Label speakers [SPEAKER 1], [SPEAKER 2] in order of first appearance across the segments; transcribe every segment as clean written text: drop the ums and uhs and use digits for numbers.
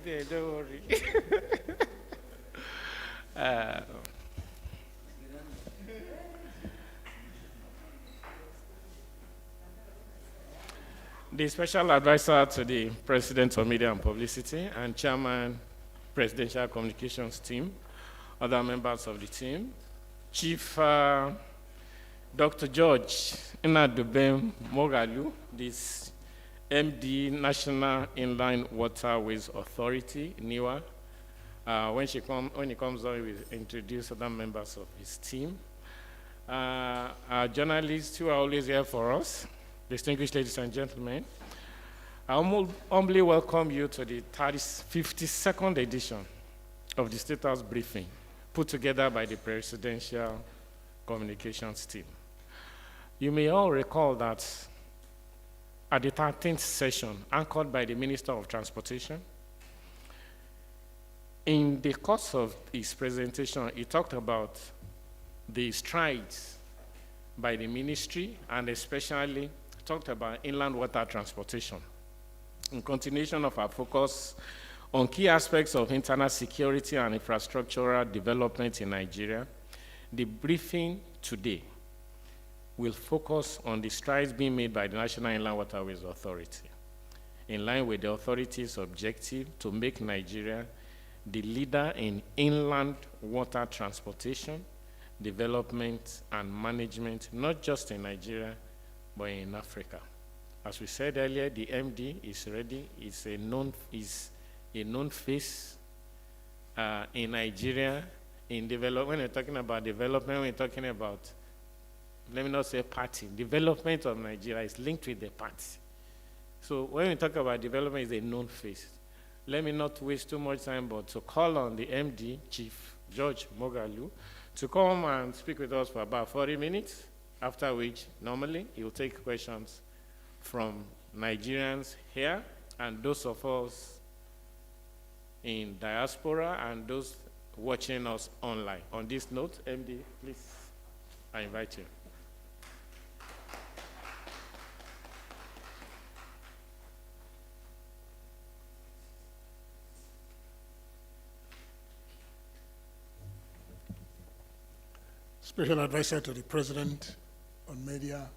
[SPEAKER 1] there, don't worry. uh, the special advisor to the President of Media and Publicity and Chairman, Presidential Communications Team, other members of the team, Chief Dr. George Inadubem Moghalu, this MD, National Inland Waterways Authority, NIWA. When he comes on, we will introduce other members of his team. Our journalists who are always here for us, distinguished ladies and gentlemen, I humbly welcome you to the 52nd edition of the Status Briefing, put together by the Presidential Communications Team. You may all recall that at the 13th session, anchored by the Minister of Transportation, in the course of his presentation, he talked about the strides by the ministry and especially talked about inland water transportation. In continuation of our focus on key aspects of internal security and infrastructural development in Nigeria, the briefing today will focus on the strides being made by the National Inland Waterways Authority, in line with the authority's objective to make Nigeria the leader in inland water transportation, development, and management, not just in Nigeria, but in Africa. As we said earlier, the MD is ready. It's a known face in Nigeria in development. When we're talking about development, we're talking about, let me not say party. Development of Nigeria is linked with the party. So when we talk about development, it's a known face. Let me not waste too much time, but to call on the MD, Chief George Moghalu, to come and speak with us for about 40 minutes, after which, normally, he will take questions from Nigerians here and those of us in diaspora and those watching us online. On this note, MD, please, I invite you.
[SPEAKER 2] Special Advisor to the President on Media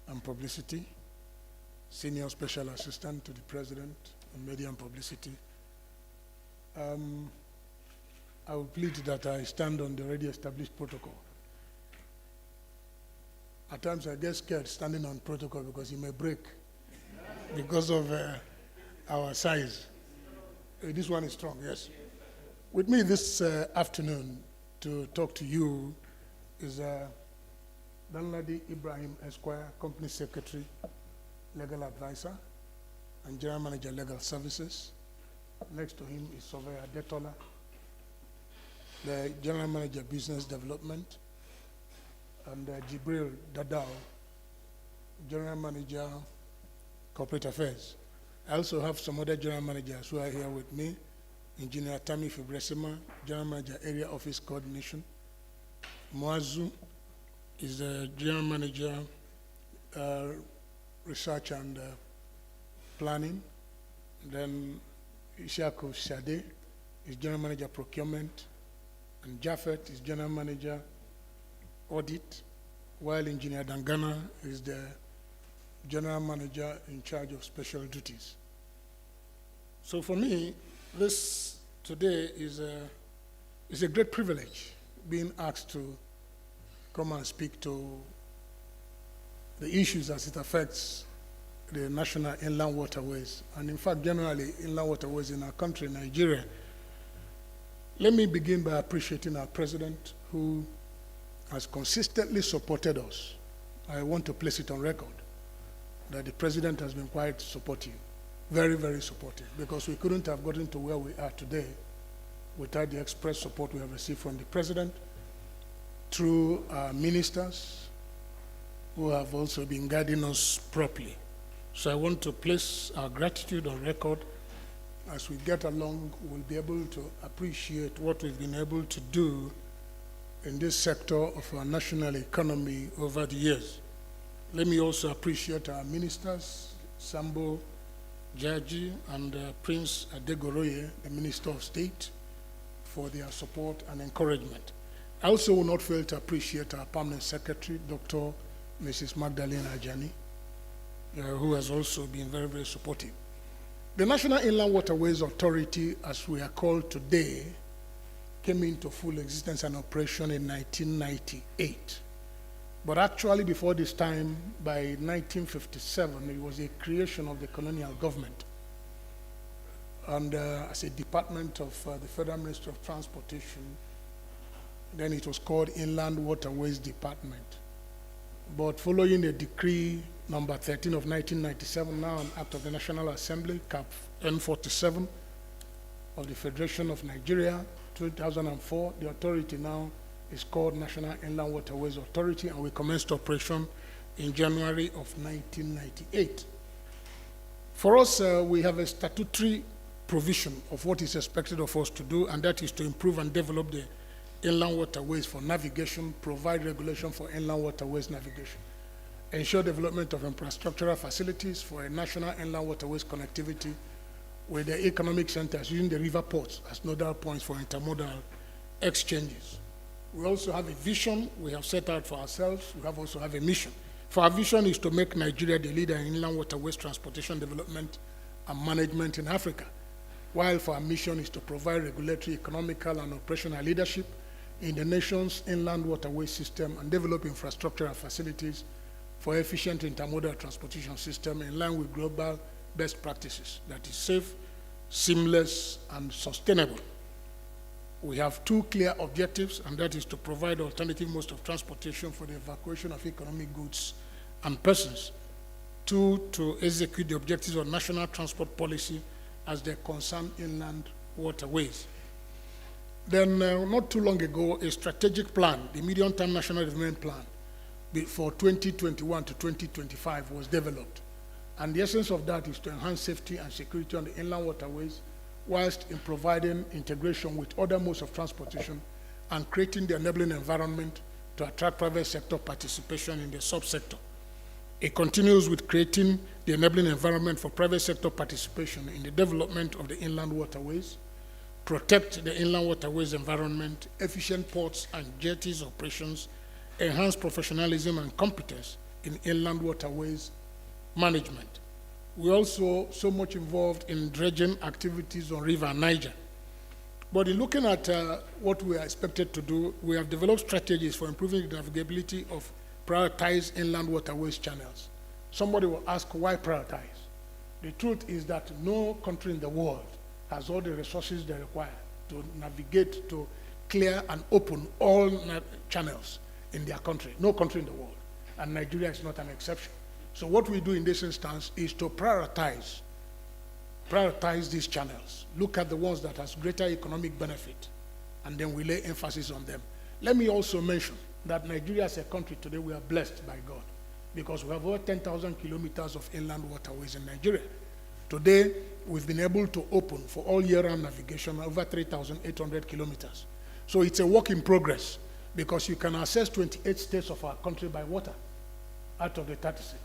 [SPEAKER 2] and Publicity, Senior Special Assistant to the President on Media and Publicity. I will plead that I stand on the already established protocol. At times I get scared standing on protocol because it may break because of our size. This one is strong, yes. With me this afternoon to talk to you is Danladi Ibrahim Esquire, Company Secretary, Legal Advisor, and General Manager, Legal Services. Next to him is Surveyor Detola, the General Manager, Business Development, and Jibril Dadao, General Manager, Corporate Affairs. I also have some other General Managers who are here with me. Engineer Tami Fibresima, General Manager, Area Office Coordination. Moazu is the General Manager, Research and Planning. Then Ishaku Shade is General Manager, Procurement. And Jafet is General Manager, Audit, while Engineer Dangana is the General Manager in charge of Special Duties. So for me, this today is a great privilege being asked to come and speak to the issues as it affects the national inland waterways, and in fact, generally, inland waterways in our country, Nigeria. Let me begin by appreciating our president, who has consistently supported us. I want to place it on record that the president has been quite supportive, very, very supportive, because we couldn't have gotten to where we are today without the express support we have received from the president, through our ministers, who have also been guiding us properly. So I want to place our gratitude on record. As we get along, we'll be able to appreciate what we've been able to do in this sector of our national economy over the years. Let me also appreciate our ministers, Sambo, Jaji, and Prince Adegoroye, the Minister of State, for their support and encouragement. I also will not fail to appreciate our Permanent Secretary, Dr. Mrs. Magdalene Ajani, who has also been very, very supportive. The National Inland Waterways Authority, as we are called today, came into full existence and operation in 1998. But actually, before this time, by 1957, it was a creation of the colonial government. And as a department of the Federal Ministry of Transportation, then it was called Inland Waterways Department. But following a decree number 13 of 1997, now an act of the National Assembly, Cap N47 of the Federation of Nigeria, 2004, the authority now is called National Inland Waterways Authority, and we commenced operation in January of 1998. For us, we have a statutory provision of what is expected of us to do, and that is to improve and develop the inland waterways for navigation, provide regulation for inland waterways navigation, ensure development of infrastructural facilities for a national inland waterways connectivity with the economic centers using the river ports as nodal points for intermodal exchanges. We also have a vision we have set out for ourselves. We also have a mission. For our vision is to make Nigeria the leader in inland waterways transportation development and management in Africa, while for our mission is to provide regulatory, economical, and operational leadership in the nation's inland waterway system and develop infrastructural facilities for efficient intermodal transportation system in line with global best practices that is safe, seamless, and sustainable. We have two clear objectives, and that is to provide alternative modes of transportation for the evacuation of economic goods and persons. Two, to execute the objectives of national transport policy as they concern inland waterways. Then, not too long ago, a strategic plan, the medium-term national development plan for 2021 to 2025 was developed. And the essence of that is to enhance safety and security on the inland waterways, whilst in providing integration with other modes of transportation and creating the enabling environment to attract private sector participation in the subsector. It continues with creating the enabling environment for private sector participation in the development of the inland waterways, protect the inland waterways environment, efficient ports and jetties operations, enhance professionalism and competence in inland waterways management. We're also so much involved in dredging activities on River Niger. But in looking at what we are expected to do, we have developed strategies for improving the navigability of prioritized inland waterways channels. Somebody will ask, why prioritize? The truth is that no country in the world has all the resources they require to navigate, to clear and open all channels in their country. No country in the world. And Nigeria is not an exception. So what we do in this instance is to prioritize these channels, look at the ones that has greater economic benefit, and then we lay emphasis on them. Let me also mention that Nigeria as a country today, we are blessed by God because we have over 10,000 kilometers of inland waterways in Nigeria. Today, we've been able to open for all year-round navigation over 3,800 kilometers. So it's a work in progress because you can access 28 states of our country by water out of the 36.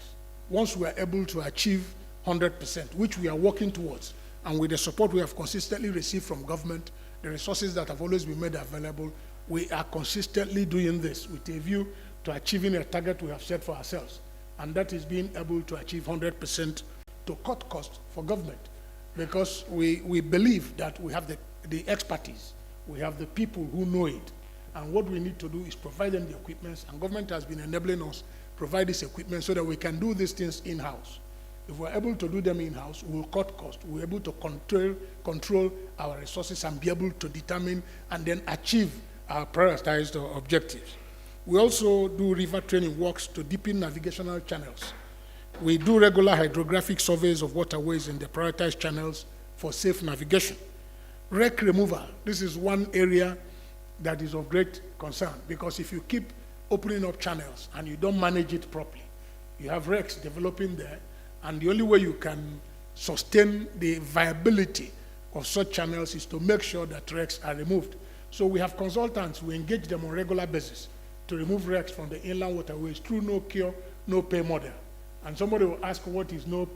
[SPEAKER 2] Once we are able to achieve 100%, which we are working towards, and with the support we have consistently received from government, the resources that have always been made available, we are consistently doing this with a view to achieving a target we have set for ourselves, and that is being able to achieve 100% to cut costs for government, because we believe that we have the expertise, we have the people who know it, and what we need to do is provide them the equipment, and government has been enabling us provide this equipment so that we can do these things in-house. If we're able to do them in-house, we'll cut costs. We're able to control our resources and be able to determine and then achieve our prioritized objectives. We also do river training works to deepen navigational channels. We do regular hydrographic surveys of waterways in the prioritized channels for safe navigation. Wreck removal, this is one area that is of great concern, because if you keep opening up channels and you don't manage it properly, you have wrecks developing there, and the only way you can sustain the viability of such channels is to make sure that wrecks are removed. So we have consultants, we engage them on a regular basis to remove wrecks from the inland waterways through no cure, no pay model. And somebody will ask, what is no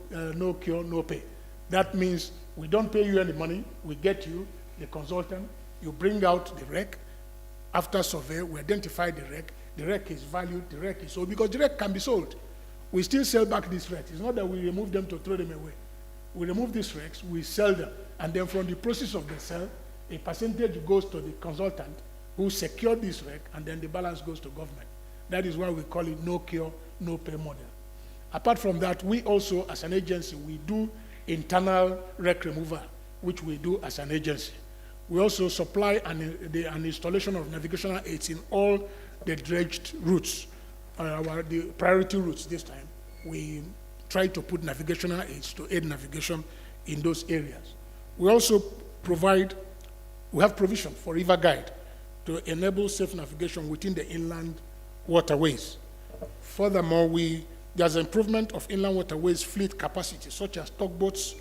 [SPEAKER 2] cure, no pay? That means we don't pay you any money. We get you, the consultant. You bring out the wreck. After survey, we identify the wreck. The wreck is valued. The wreck is sold because the wreck can be sold. We still sell back these wrecks. It's not that we remove them to throw them away. We remove these wrecks, we sell them, and then from the process of the sale, a percentage goes to the consultant who secured this wreck, and then the balance goes to government. That is why we call it no cure, no pay model. Apart from that, we also, as an agency, we do internal wreck removal, which we do as an agency. We also supply an installation of navigational aids in all the dredged routes, the priority routes this time. We try to put navigational aids to aid navigation in those areas. We also we have provision for river guide to enable safe navigation within the inland waterways. Furthermore, there's improvement of inland waterways fleet capacity, such as tugboats,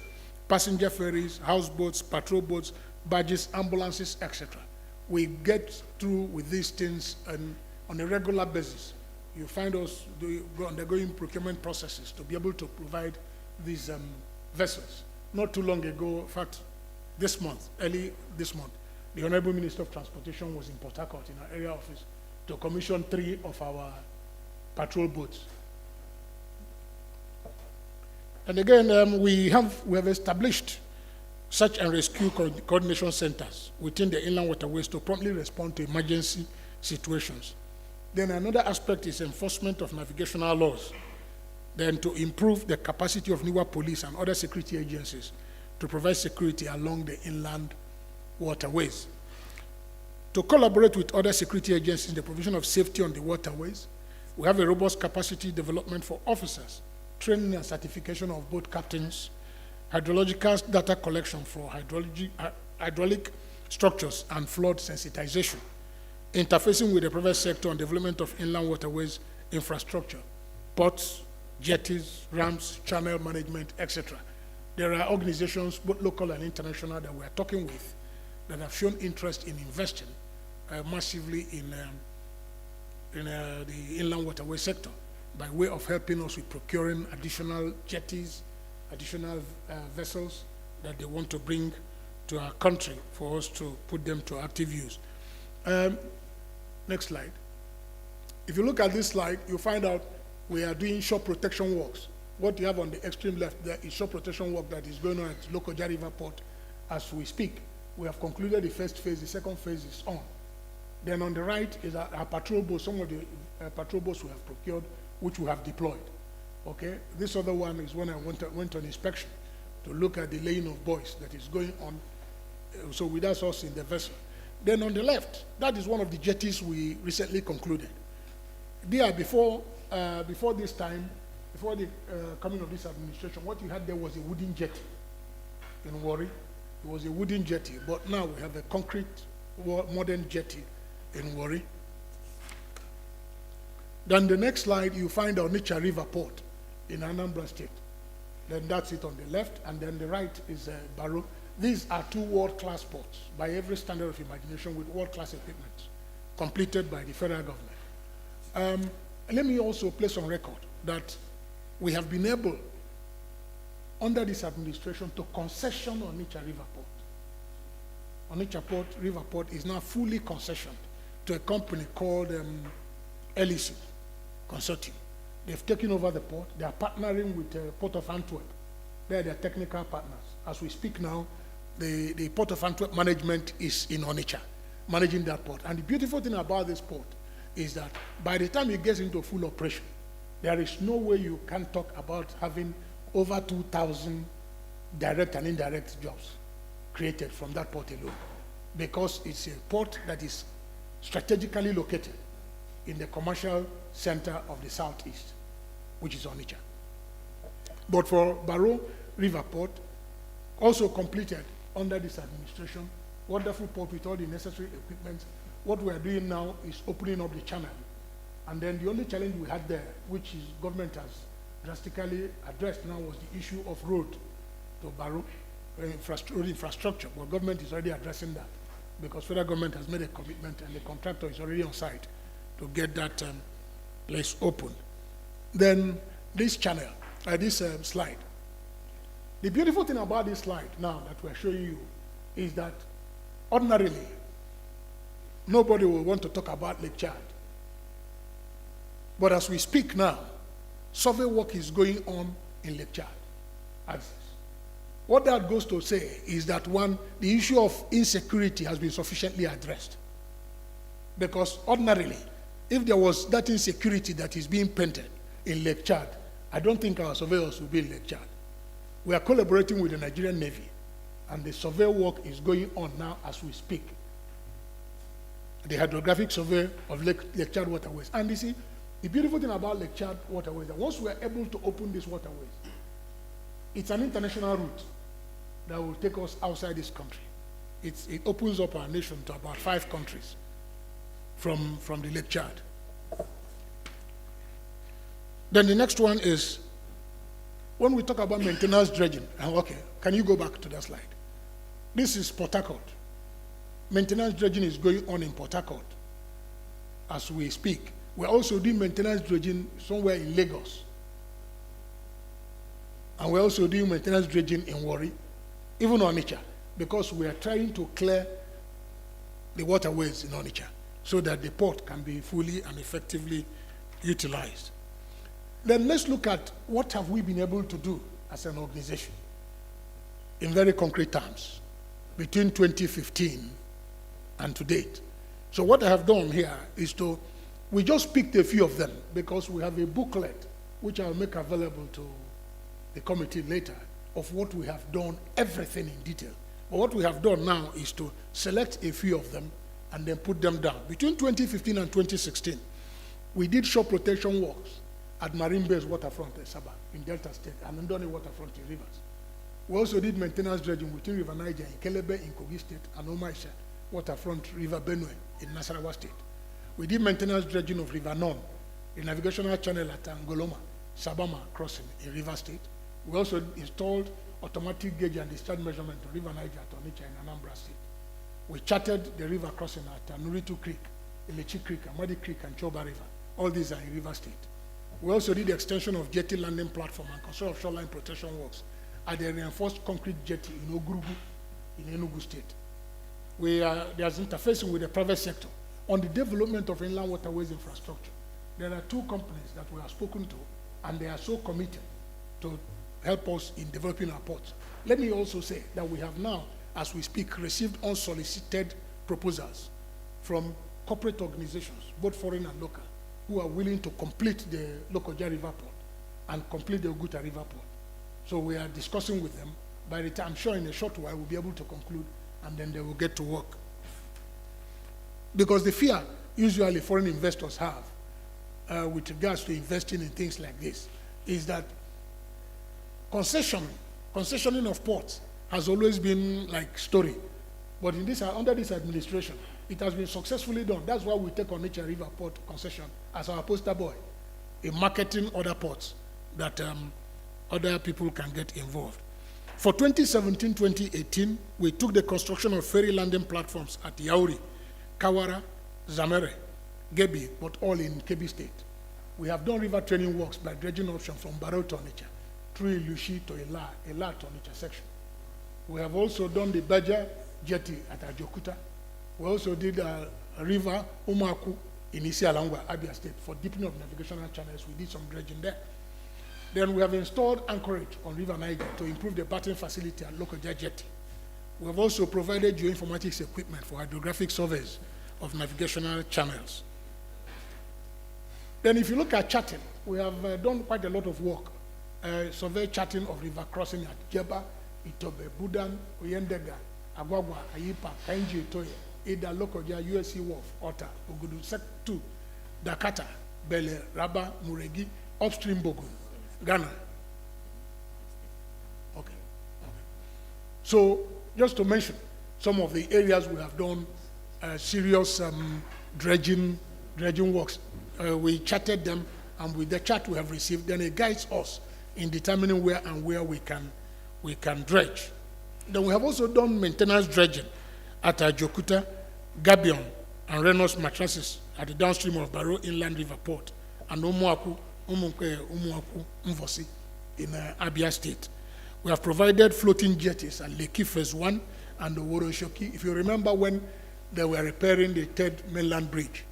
[SPEAKER 2] passenger ferries, houseboats, patrol boats, barges, ambulances, etc. We get through with these things on a regular basis. You find us undergoing procurement processes to be able to provide these vessels. Not too long ago, in fact, early this month, the Honorable Minister of Transportation was in Port Harcourt in our area office to commission 3 of our patrol boats. And again, we have established search and rescue coordination centers within the inland waterways to promptly respond to emergency situations. Then another aspect is enforcement of navigational laws. Then to improve the capacity of NIWA police and other security agencies to provide security along the inland waterways. To collaborate with other security agencies in the provision of safety on the waterways, we have a robust capacity development for officers, training and certification of boat captains, hydrological data collection for hydraulic structures and flood sensitization, interfacing with the private sector on development of inland waterways infrastructure, ports, jetties, ramps, channel management, etc. There are organizations, both local and international, that we are talking with that have shown interest in investing massively in the inland waterway sector by way of helping us with procuring additional jetties, additional vessels that they want to bring to our country for us to put them to active use. Next slide. If you look at this slide, you'll find out we are doing shore protection works. What you have on the extreme left there is shore protection work that is going on at Lokoja River Port as we speak. We have concluded the first phase, the second phase is on. Then on the right is our patrol boats, some of the patrol boats we have procured, which we have deployed. Okay, this other one is when I went on inspection to look at the laying of buoys that is going on. So with us in the vessel. Then on the left, that is one of the jetties we recently concluded. There, before this time, before the coming of this administration, what you had there was a wooden jetty in Warri. It was a wooden jetty, but now we have a concrete modern jetty in Warri. Then the next slide, you find Onitsha River Port in Anambra State. Then that's it on the left, and then the right is Barrow. These are 2 world-class ports by every standard of imagination with world-class equipment, completed by the federal government. Let me also place on record that we have been able, under this administration, to concession Onitsha River Port. Onitsha River Port is now fully concessioned to a company called LEC Consortium. They've taken over the port. They are partnering with Port of Antwerp. They are their technical partners. As we speak now, the Port of Antwerp management is in Onitsha, managing that port. And the beautiful thing about this port is that by the time it gets into full operation, there is no way you can talk about having over 2,000 direct and indirect jobs created from that port alone, because it's a port that is strategically located in the commercial center of the southeast, which is Onitsha. But for Barrow River Port, also completed under this administration, wonderful port with all the necessary equipment. What we are doing now is opening up the channel. And then the only challenge we had there, which is government has drastically addressed now, was the issue of road to Barrow, road infrastructure. But government is already addressing that because federal government has made a commitment and the contractor is already on site to get that place open. Then this channel, this slide, The beautiful thing about this slide now that we're showing you is that ordinarily, nobody will want to talk about Lake Chad. But as we speak now, survey work is going on in Lake Chad. What that goes to say is that, one, the issue of insecurity has been sufficiently addressed. Because ordinarily, if there was that insecurity that is being painted in Lake Chad, I don't think our surveyors will be in Lake Chad. We are collaborating with the Nigerian Navy, and the survey work is going on now as we speak. The hydrographic survey of Lake Chad waterways. And you see, the beautiful thing about Lake Chad waterways is that once we are able to open these waterways, it's an international route that will take us outside this country. It opens up our nation to about 5 countries from the Lake Chad. Then the next one is, when we talk about maintenance dredging, okay, can you go back to that slide? This is Port Harcourt. Maintenance dredging is going on in Port Harcourt as we speak. We're also doing maintenance dredging somewhere in Lagos. And we're also doing maintenance dredging in Warri, even Onitsha, because we are trying to clear the waterways in Onitsha so that the port can be fully and effectively utilized. Then let's look at what have we been able to do as an organization in very concrete terms between 2015 and to date. So what I have done here is we just picked a few of them because we have a booklet which I'll make available to the committee later of what we have done, everything in detail. But what we have done now is to select a few of them and then put them down. Between 2015 and 2016, we did shore protection works at Marine Base Waterfront in Sabah, in Delta State, and Ndoni Waterfront in Rivers. We also did maintenance dredging within River Niger in Kelebe in Kogi State and Omaisha Waterfront River Benue in Nasarawa State. We did maintenance dredging of River Non, the navigational channel at Angoloma, Sabama crossing in River State. We also installed automatic gauge and discharge measurement to River Niger at Onitsha in Anambra State. We charted the river crossing at Nuritu Creek, Elechi Creek, Amadi Creek, and Choba River. All these are in River State. We also did the extension of jetty landing platform and construction of shoreline protection works at the reinforced concrete jetty in Ogurugu in Enugu State. There's interfacing with the private sector on the development of inland waterways infrastructure. There are 2 companies that we have spoken to, and they are so committed to help us in developing our ports. Let me also say that we have now, as we speak, received unsolicited proposals from corporate organizations, both foreign and local, who are willing to complete the Lokoja River Port and complete the Oguta River Port. So we are discussing with them. By the time, I'm sure in a short while, we'll be able to conclude, and then they will get to work. Because the fear usually foreign investors have with regards to investing in things like this is that concessioning of ports has always been like story. But under this administration, it has been successfully done. That's why we take Onitsha River Port concession as our poster boy in marketing other ports that other people can get involved. For 2017-2018, we took the construction of ferry landing platforms at Yauri, Kawara, Zamere, Gebi, but all in Kebbi State. We have done river training works by dredging option from Barrow to Onitsha, through Ilushi to Ela to Onitsha section. We have also done the Baja jetty at Ajokuta. We also did a river, Umaku, in Isialangwa, Abia State, for deepening of navigational channels. We did some dredging there. Then we have installed anchorage on River Niger to improve the berthing facility at Lokoja jetty. We have also provided geoinformatics equipment for hydrographic surveys of navigational channels. Then if you look at charting, we have done quite a lot of work. Survey charting of river crossing at Jeba, Itobe, Budan, Oyendega, Agwagwa, Ayipa, Kainji, Itoye, Ida, Lokoja, USC Wharf, Ota, Ogudu, Sec 2, Dakata, Bele, Raba, Muregi, upstream Bogu, Ghana. Okay. So just to mention some of the areas we have done serious dredging works. We charted them, and with the chart we have received, then it guides us in determining where we can dredge. Then we have also done maintenance dredging at Ajokuta, Gabion, and Renos mattresses at the downstream of Barrow Inland River Port, and Umuaku, Mvosi in Abia State. We have provided floating jetties at Lekki Phase 1 and the Woroshoki. If you remember when they were repairing the third mainland bridge,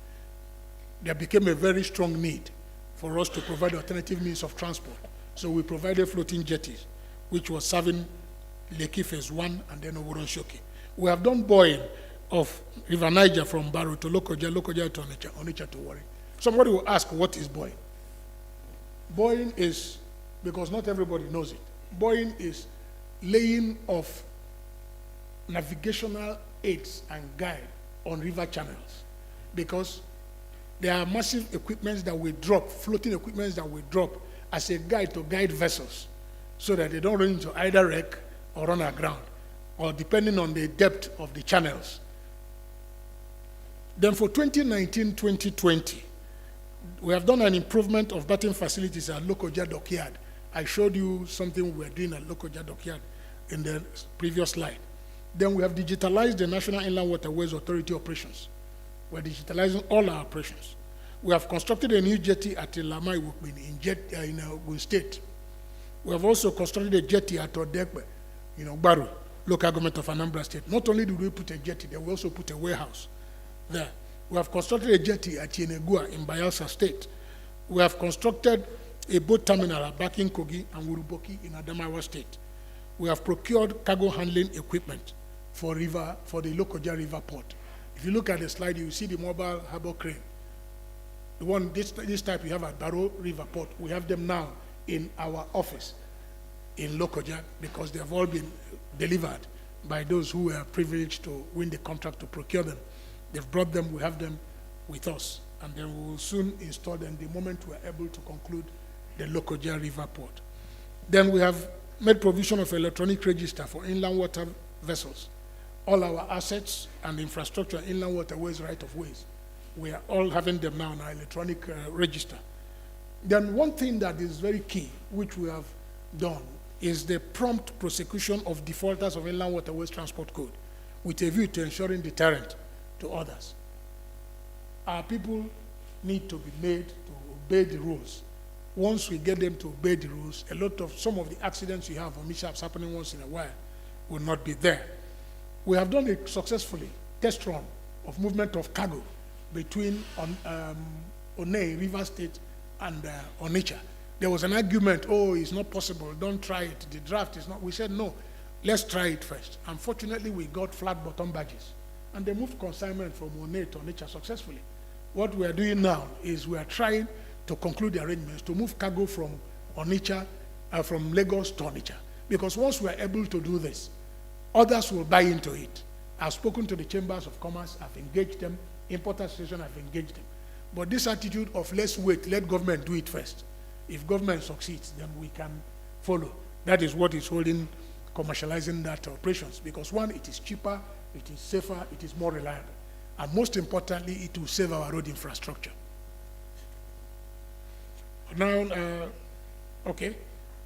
[SPEAKER 2] there became a very strong need for us to provide alternative means of transport. So we provided floating jetties, which was serving Lekki Phase 1 and then Woroshoki. We have done buoying of River Niger from Barrow to Lokoja, Lokoja to Onitsha, Onitsha to Warri. Somebody will ask, what is buoying? Buoying is, because not everybody knows it, buoying is laying of navigational aids and guide on river channels, because there are massive equipments that we drop, floating equipments that we drop as a guide to guide vessels so that they don't run into either wreck or run aground, or depending on the depth of the channels. Then for 2019-2020, we have done an improvement of berthing facilities at Lokoja Dockyard. I showed you something we were doing at Lokoja Dockyard in the previous slide. Then we have digitalized the National Inland Waterways Authority operations. We're digitalizing all our operations. We have constructed a new jetty at Ilamai in Ogun State. We have also constructed a jetty at Odekbe, Baru, local government of Anambra State. Not only did we put a jetty there, we also put a warehouse there. We have constructed a jetty at Yenegua in Bayelsa State. We have constructed a boat terminal at Bakin Kogi and Uruboki in Adamawa State. We have procured cargo handling equipment for the Lokoja River Port. If you look at the slide, you see the mobile harbor crane. The one, this type we have at Barrow River Port, we have them now in our office in Lokoja because they have all been delivered by those who were privileged to win the contract to procure them. They've brought them, we have them with us, and then we will soon install them the moment we are able to conclude the Lokoja River Port. Then we have made provision of electronic register for inland water vessels. All our assets and infrastructure, inland waterways, right-of-ways, we are all having them now in our electronic register. Then one thing that is very key, which we have done, is the prompt prosecution of defaulters of Inland Waterways Transport Code, with a view to ensuring deterrent to others. Our people need to be made to obey the rules. Once we get them to obey the rules, some of the accidents you have or mishaps happening once in a while will not be there. We have done a successfully test run of movement of cargo between Onei, River State, and Onitsha. There was an argument, oh, it's not possible, don't try it, the draft is not. We said, no, let's try it first. Unfortunately, we got flat bottom badges, and they moved consignment from Onei to Onitsha successfully. What we are doing now is we are trying to conclude the arrangements to move cargo from Onitsha, from Lagos to Onitsha. Because once we are able to do this, others will buy into it. I've spoken to the chambers of commerce, I've engaged them, Import Association, I've engaged them. But this attitude of let's wait, let government do it first. If government succeeds, then we can follow. That is what is holding commercializing that operations. Because one, it is cheaper, it is safer, it is more reliable. And most importantly, it will save our road infrastructure. Now, okay,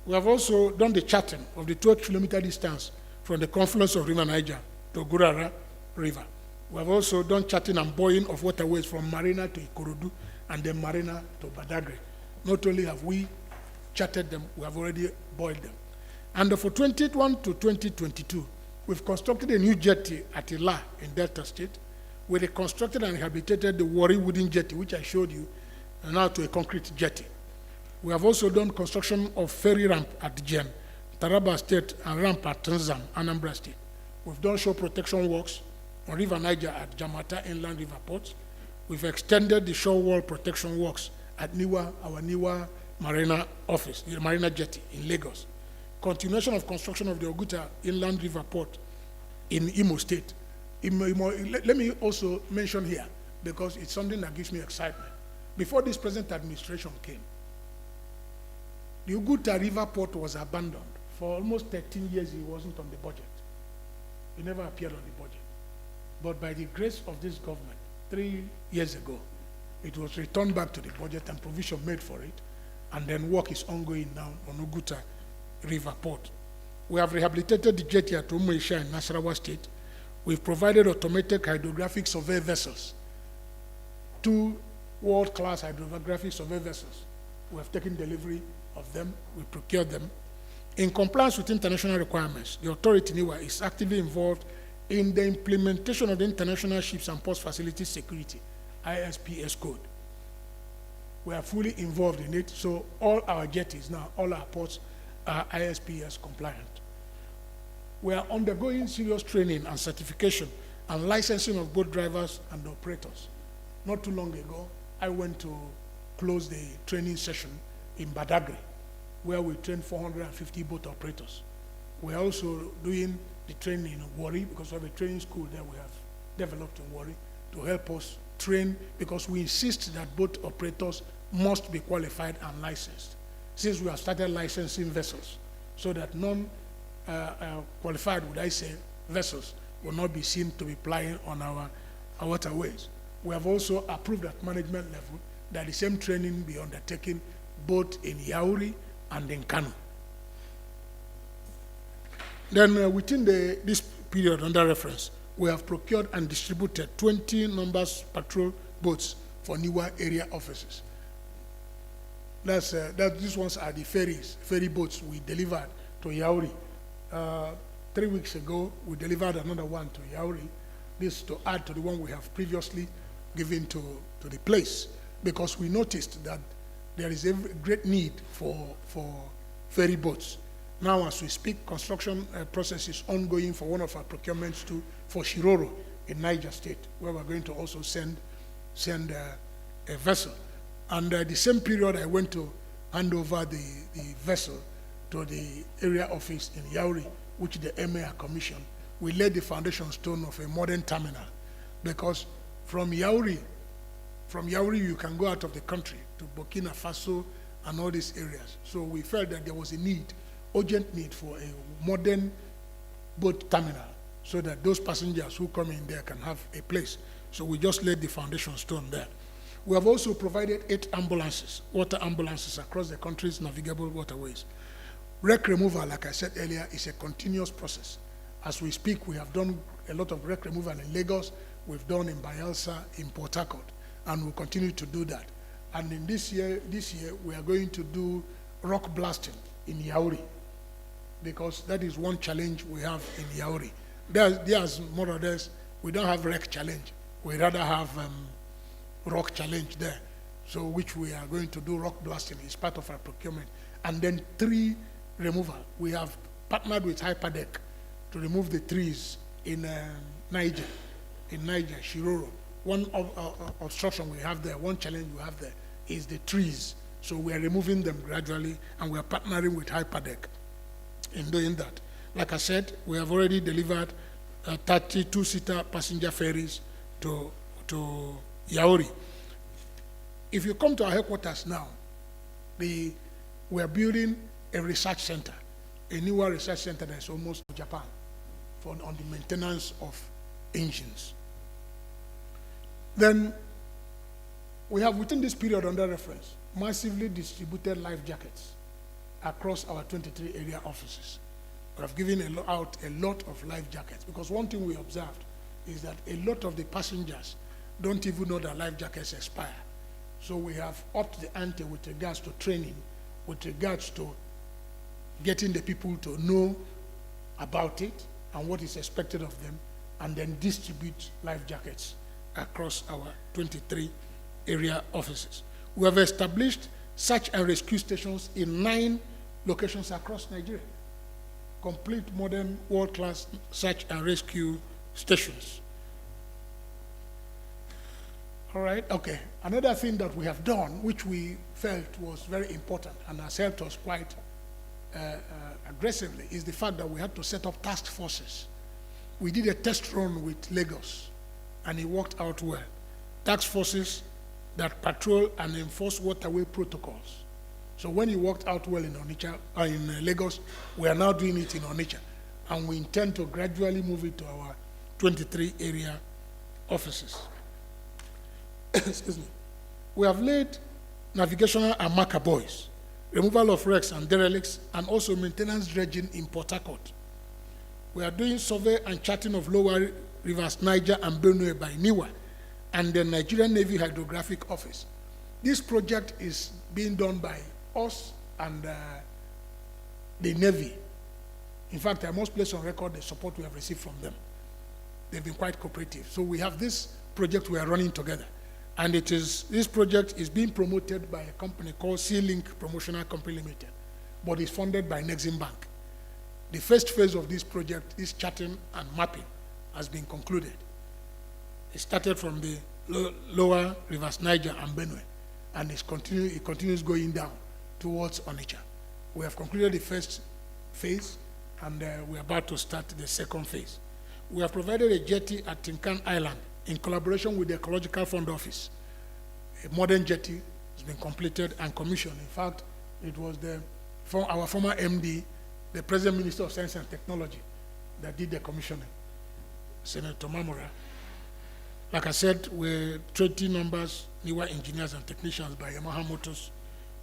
[SPEAKER 2] we have also done the charting of the 12-kilometer distance from the confluence of River Niger to Gurara River. We have also done charting and buoying of waterways from Marina to Ikorodu and then Marina to Badagry. Not only have we charted them, we have already buoyed them. And for 2021 to 2022, we've constructed a new jetty at Ila in Delta State. We reconstructed and rehabilitated the Warri wooden jetty, which I showed you, and now to a concrete jetty. We have also done construction of ferry ramp at Jen, Taraba State, and ramp at Tanzam, Anambra State. We've done shore protection works on River Niger at Jamata Inland River Port. We've extended the shore wall protection works at NIWA, our NIWA Marina office, the Marina Jetty in Lagos. Continuation of construction of the Oguta Inland River Port in Imo State. Let me also mention here, because it's something that gives me excitement. Before this present administration came, the Oguta River Port was abandoned. For almost 13 years, it wasn't on the budget. It never appeared on the budget. But by the grace of this government, 3 years ago, it was returned back to the budget and provision made for it, and then work is ongoing now on Oguta River Port. We have rehabilitated the jetty at Umuisha in Nasarawa State. We've provided automated hydrographic survey vessels, 2 world-class hydrographic survey vessels. We have taken delivery of them, we procured them. In compliance with international requirements, the authority NIWA is actively involved in the implementation of the International Ships and Ports Facilities Security, ISPS code. We are fully involved in it, so all our jetties now, all our ports are ISPS compliant. We are undergoing serious training and certification and licensing of boat drivers and operators. Not too long ago, I went to close the training session in Badagry, where we trained 450 boat operators. We are also doing the training in Warri, because we have a training school there we have developed in Warri to help us train, because we insist that boat operators must be qualified and licensed. Since we have started licensing vessels, so that non-qualified, would I say, vessels will not be seen to be plying on our waterways. We have also approved at management level that the same training be undertaken both in Yauri and in Kano. Then within this period under reference, we have procured and distributed 20 numbers patrol boats for NIWA area offices. These ones are the ferry boats we delivered to Yauri. 3 weeks ago, we delivered another one to Yauri. This to add to the one we have previously given to the place, because we noticed that there is a great need for ferry boats. Now, as we speak, construction process is ongoing for one of our procurements for Shiroro in Niger State, where we're going to also send a vessel. And the same period, I went to hand over the vessel to the area office in Yauri, which the MA commissioned. We laid the foundation stone of a modern terminal, because from Yauri you can go out of the country to Burkina Faso and all these areas. So we felt that there was a urgent need for a modern boat terminal, so that those passengers who come in there can have a place. So we just laid the foundation stone there. We have also provided 8 ambulances, water ambulances across the country's navigable waterways. Wreck removal, like I said earlier, is a continuous process. As we speak, we have done a lot of wreck removal in Lagos, we've done in Bayelsa, in Port Harcourt, and we'll continue to do that. And in this year, we are going to do rock blasting in Yauri, because that is one challenge we have in Yauri. There's more or less, we don't have wreck challenge. We rather have rock challenge there. So which we are going to do rock blasting is part of our procurement. And then tree removal. We have partnered with Hyperdeck to remove the trees in Niger, Shiroro. One obstruction we have there, one challenge we have there is the trees. So we are removing them gradually, and we are partnering with Hyperdeck in doing that. Like I said, we have already delivered 32-seater passenger ferries to Yauri. If you come to our headquarters now, we are building a research center, a NIWA research center that's almost Japan, on the maintenance of engines. Then we have, within this period under reference, massively distributed life jackets across our 23 area offices. We have given out a lot of life jackets, because one thing we observed is that a lot of the passengers don't even know that life jackets expire. So we have upped the ante with regards to training, with regards to getting the people to know about it and what is expected of them, and then distribute life jackets across our 23 area offices. We have established search and rescue stations in 9 locations across Nigeria. Complete modern world-class search and rescue stations. All right, okay. Another thing that we have done, which we felt was very important and has helped us quite aggressively, is the fact that we had to set up task forces. We did a test run with Lagos, and it worked out well. Task forces that patrol and enforce waterway protocols. So when it worked out well in Lagos, we are now doing it in Onitsha, and we intend to gradually move it to our 23 area offices. Excuse me. We have laid navigational and marker buoys, removal of wrecks and derelicts, and also maintenance dredging in Port Harcourt. We are doing survey and charting of lower rivers Niger and Benue by NIWA and the Nigerian Navy Hydrographic Office. This project is being done by us and the Nigerian Navy Hydrographic Office. the Navy. In fact, I must place on record the support we have received from them. They've been quite cooperative. So we have this project we are running together. And this project is being promoted by a company called Sea-Link Promotional Company Limited, but is funded by Nexim Bank. The first phase of this project, this charting and mapping, has been concluded. It started from the lower rivers Niger and Benue, and it continues going down towards Onitsha. We have concluded the first phase, and we're about to start the second phase. We have provided a jetty at Tinkan Island in collaboration with the Ecological Fund Office. A modern jetty has been completed and commissioned. In fact, it was our former MD, the present Minister of Science and Technology, that did the commissioning, Senator Mamora. Like I said, we're 20 numbers, NIWA engineers and technicians by Yamaha Motors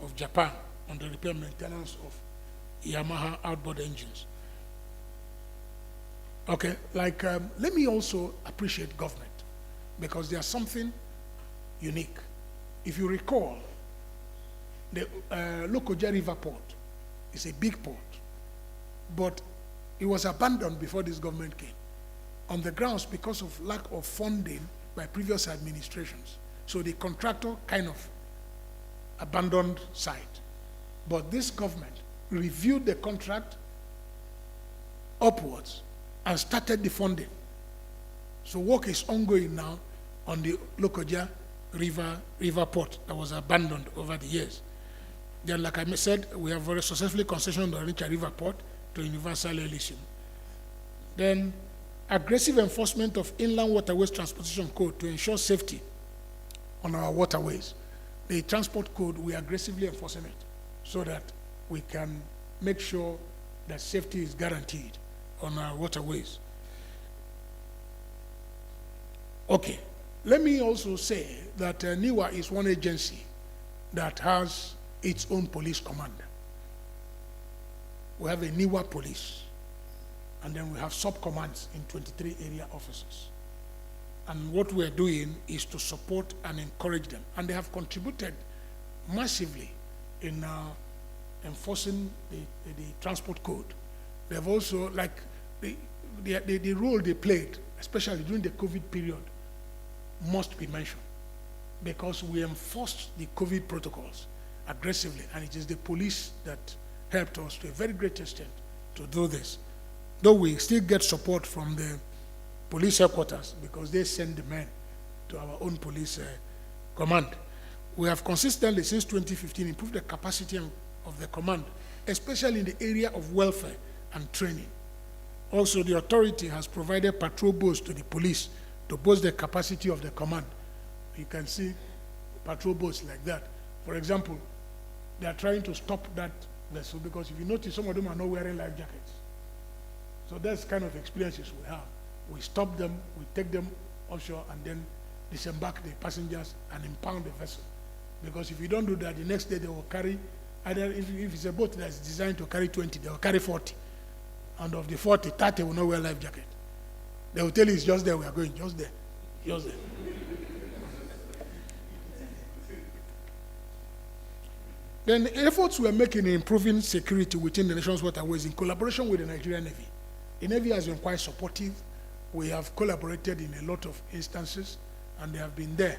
[SPEAKER 2] of Japan on the repair and maintenance of Yamaha outboard engines. Okay, let me also appreciate government, because there's something unique. If you recall, the Lokoja River Port is a big port, but it was abandoned before this government came, on the grounds because of lack of funding by previous administrations. So the contractor kind of abandoned site. But this government reviewed the contract upwards and started the funding. So work is ongoing now on the Lokoja River Port that was abandoned over the years. Then, like I said, we have very successfully concessioned the Onitsha River Port to Universal Elysium. Then, aggressive enforcement of Inland Waterways Transportation Code to ensure safety on our waterways. The transport code, we are aggressively enforcing it so that we can make sure that safety is guaranteed on our waterways. Okay, let me also say that NIWA is one agency that has its own police command. We have a NIWA police, and then we have sub-commands in 23 area offices. And what we're doing is to support and encourage them. And they have contributed massively in enforcing the transport code. They've also, like, the role they played, especially during the COVID period, must be mentioned, because we enforced the COVID protocols aggressively, and it is the police that helped us to a very great extent to do this. Though we still get support from the police headquarters, because they send the men to our own police command. We have consistently, since 2015, improved the capacity of the command, especially in the area of welfare and training. Also, the authority has provided patrol boats to the police to boost the capacity of the command. You can see patrol boats like that. For example, they are trying to stop that vessel, because if you notice, some of them are not wearing life jackets. So that's kind of experiences we have. We stop them, we take them offshore, and then disembark the passengers and impound the vessel. Because if you don't do that, the next day they will carry, either if it's a boat that's designed to carry 20, they will carry 40. And of the 40, 30 will not wear life jacket. They will tell you it's just there, we are going, just there, just there. Then the efforts we are making in improving security within the nation's waterways in collaboration with the Nigerian Navy. The Navy has been quite supportive. We have collaborated in a lot of instances, and they have been there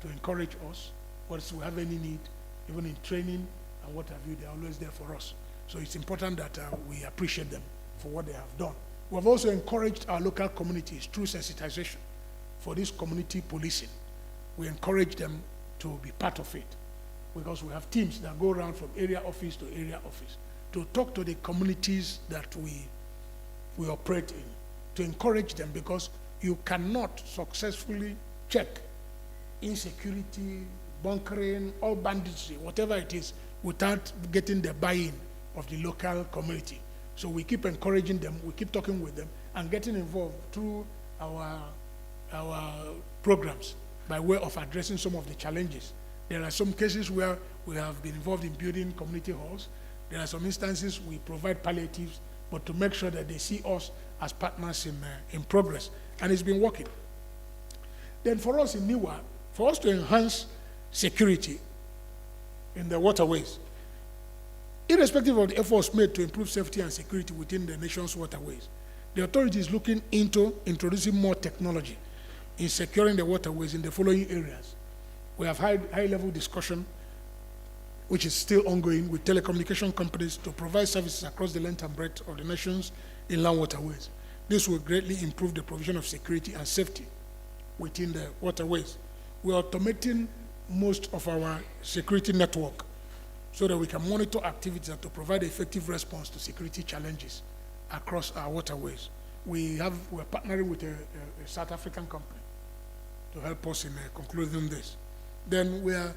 [SPEAKER 2] to encourage us. Once we have any need, even in training and what have you, they are always there for us. So it's important that we appreciate them for what they have done. We have also encouraged our local communities through sensitization for this community policing. We encourage them to be part of it, because we have teams that go around from area office to area office to talk to the communities that we operate in, to encourage them, because you cannot successfully check insecurity, bunkering, or banditry, whatever it is, without getting the buy-in of the local community. So we keep encouraging them, we keep talking with them, and getting involved through our programs by way of addressing some of the challenges. There are some cases where we have been involved in building community halls. There are some instances we provide palliatives, but to make sure that they see us as partners in progress. And it's been working. Then for us in NIWA, for us to enhance security in the waterways, Irrespective of the efforts made to improve safety and security within the nation's waterways, the authority is looking into introducing more technology in securing the waterways in the following areas. We have high-level discussion, which is still ongoing, with telecommunication companies to provide services across the length and breadth of the nation's inland waterways. This will greatly improve the provision of security and safety within the waterways. We are automating most of our security network so that we can monitor activities and to provide effective response to security challenges across our waterways. We're partnering with a South African company to help us in concluding this. Then we're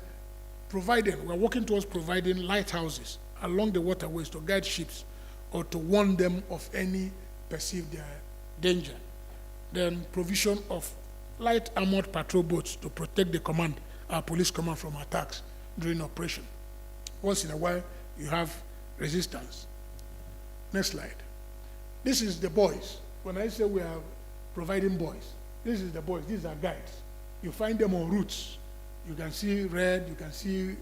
[SPEAKER 2] working towards providing lighthouses along the waterways to guide ships or to warn them of any perceived danger. Then provision of light armored patrol boats to protect our police command from attacks during operation. Once in a while, you have resistance. Next slide. This is the boys. When I say we are providing boys, this is the boys. These are guides. You find them on routes. You can see red, you can see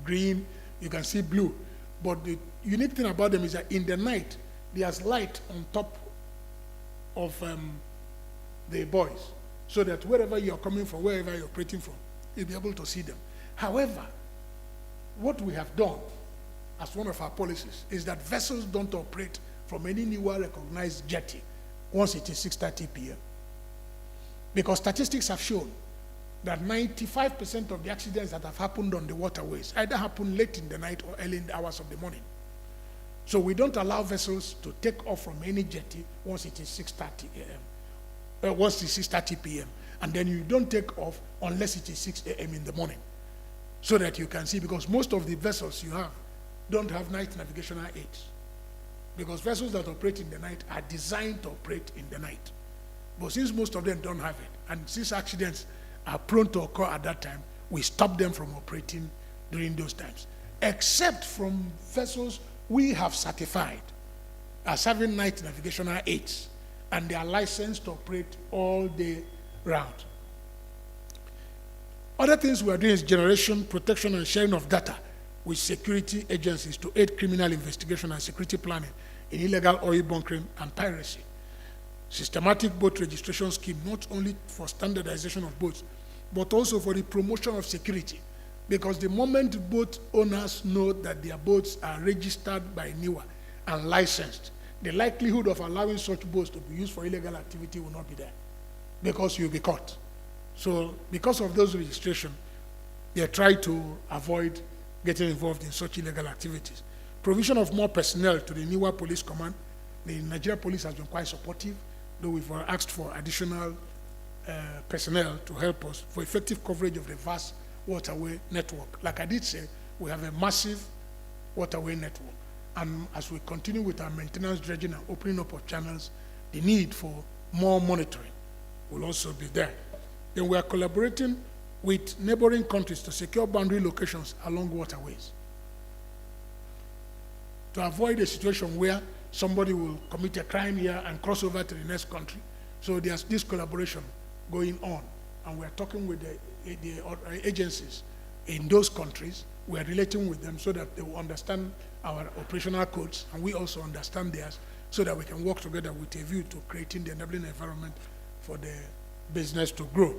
[SPEAKER 2] green, you can see blue. But the unique thing about them is that in the night, there's light on top of the boys, so that wherever you're coming from, wherever you're operating from, you'll be able to see them. However, what we have done as one of our policies is that vessels don't operate from any NIWA recognized jetty once it is 6:30 p.m. Because statistics have shown that 95% of the accidents that have happened on the waterways either happen late in the night or early in the hours of the morning. So we don't allow vessels to take off from any jetty once it is 6:30 a.m. Once it's 6:30 p.m. And then you don't take off unless it is 6 a.m. in the morning, so that you can see, because most of the vessels you have don't have night navigational aids. Because vessels that operate in the night are designed to operate in the night. But since most of them don't have it, and since accidents are prone to occur at that time, we stop them from operating during those times. Except from vessels we have certified as having night navigational aids, and they are licensed to operate all day round. Other things we are doing is generation, protection, and sharing of data with security agencies to aid criminal investigation and security planning in illegal oil bunkering and piracy. Systematic boat registration scheme, not only for standardization of boats, but also for the promotion of security. Because the moment boat owners know that their boats are registered by NIWA and licensed, the likelihood of allowing such boats to be used for illegal activity will not be there, because you'll be caught. So because of those registration, they try to avoid getting involved in such illegal activities. Provision of more personnel to the NIWA Police Command. The Nigeria Police has been quite supportive, though we've asked for additional personnel to help us for effective coverage of the vast waterway network. Like I did say, we have a massive waterway network. And as we continue with our maintenance, dredging, and opening up of channels, the need for more monitoring will also be there. Then we are collaborating with neighboring countries to secure boundary locations along waterways, to avoid a situation where somebody will commit a crime here and cross over to the next country. So there's this collaboration going on, and we're talking with the agencies in those countries. We're relating with them so that they will understand our operational codes, and we also understand theirs, so that we can work together with a view to creating the enabling environment for the business to grow.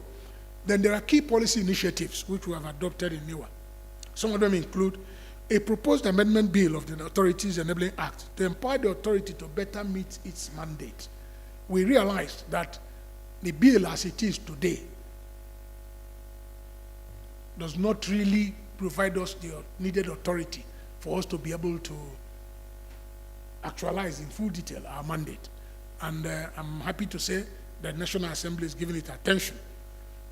[SPEAKER 2] Then there are key policy initiatives which we have adopted in NIWA. Some of them include a proposed amendment bill of the Authorities Enabling Act to empower the authority to better meet its mandate. We realized that the bill as it is today does not really provide us the needed authority for us to be able to actualize in full detail our mandate. And I'm happy to say that the National Assembly is giving it attention.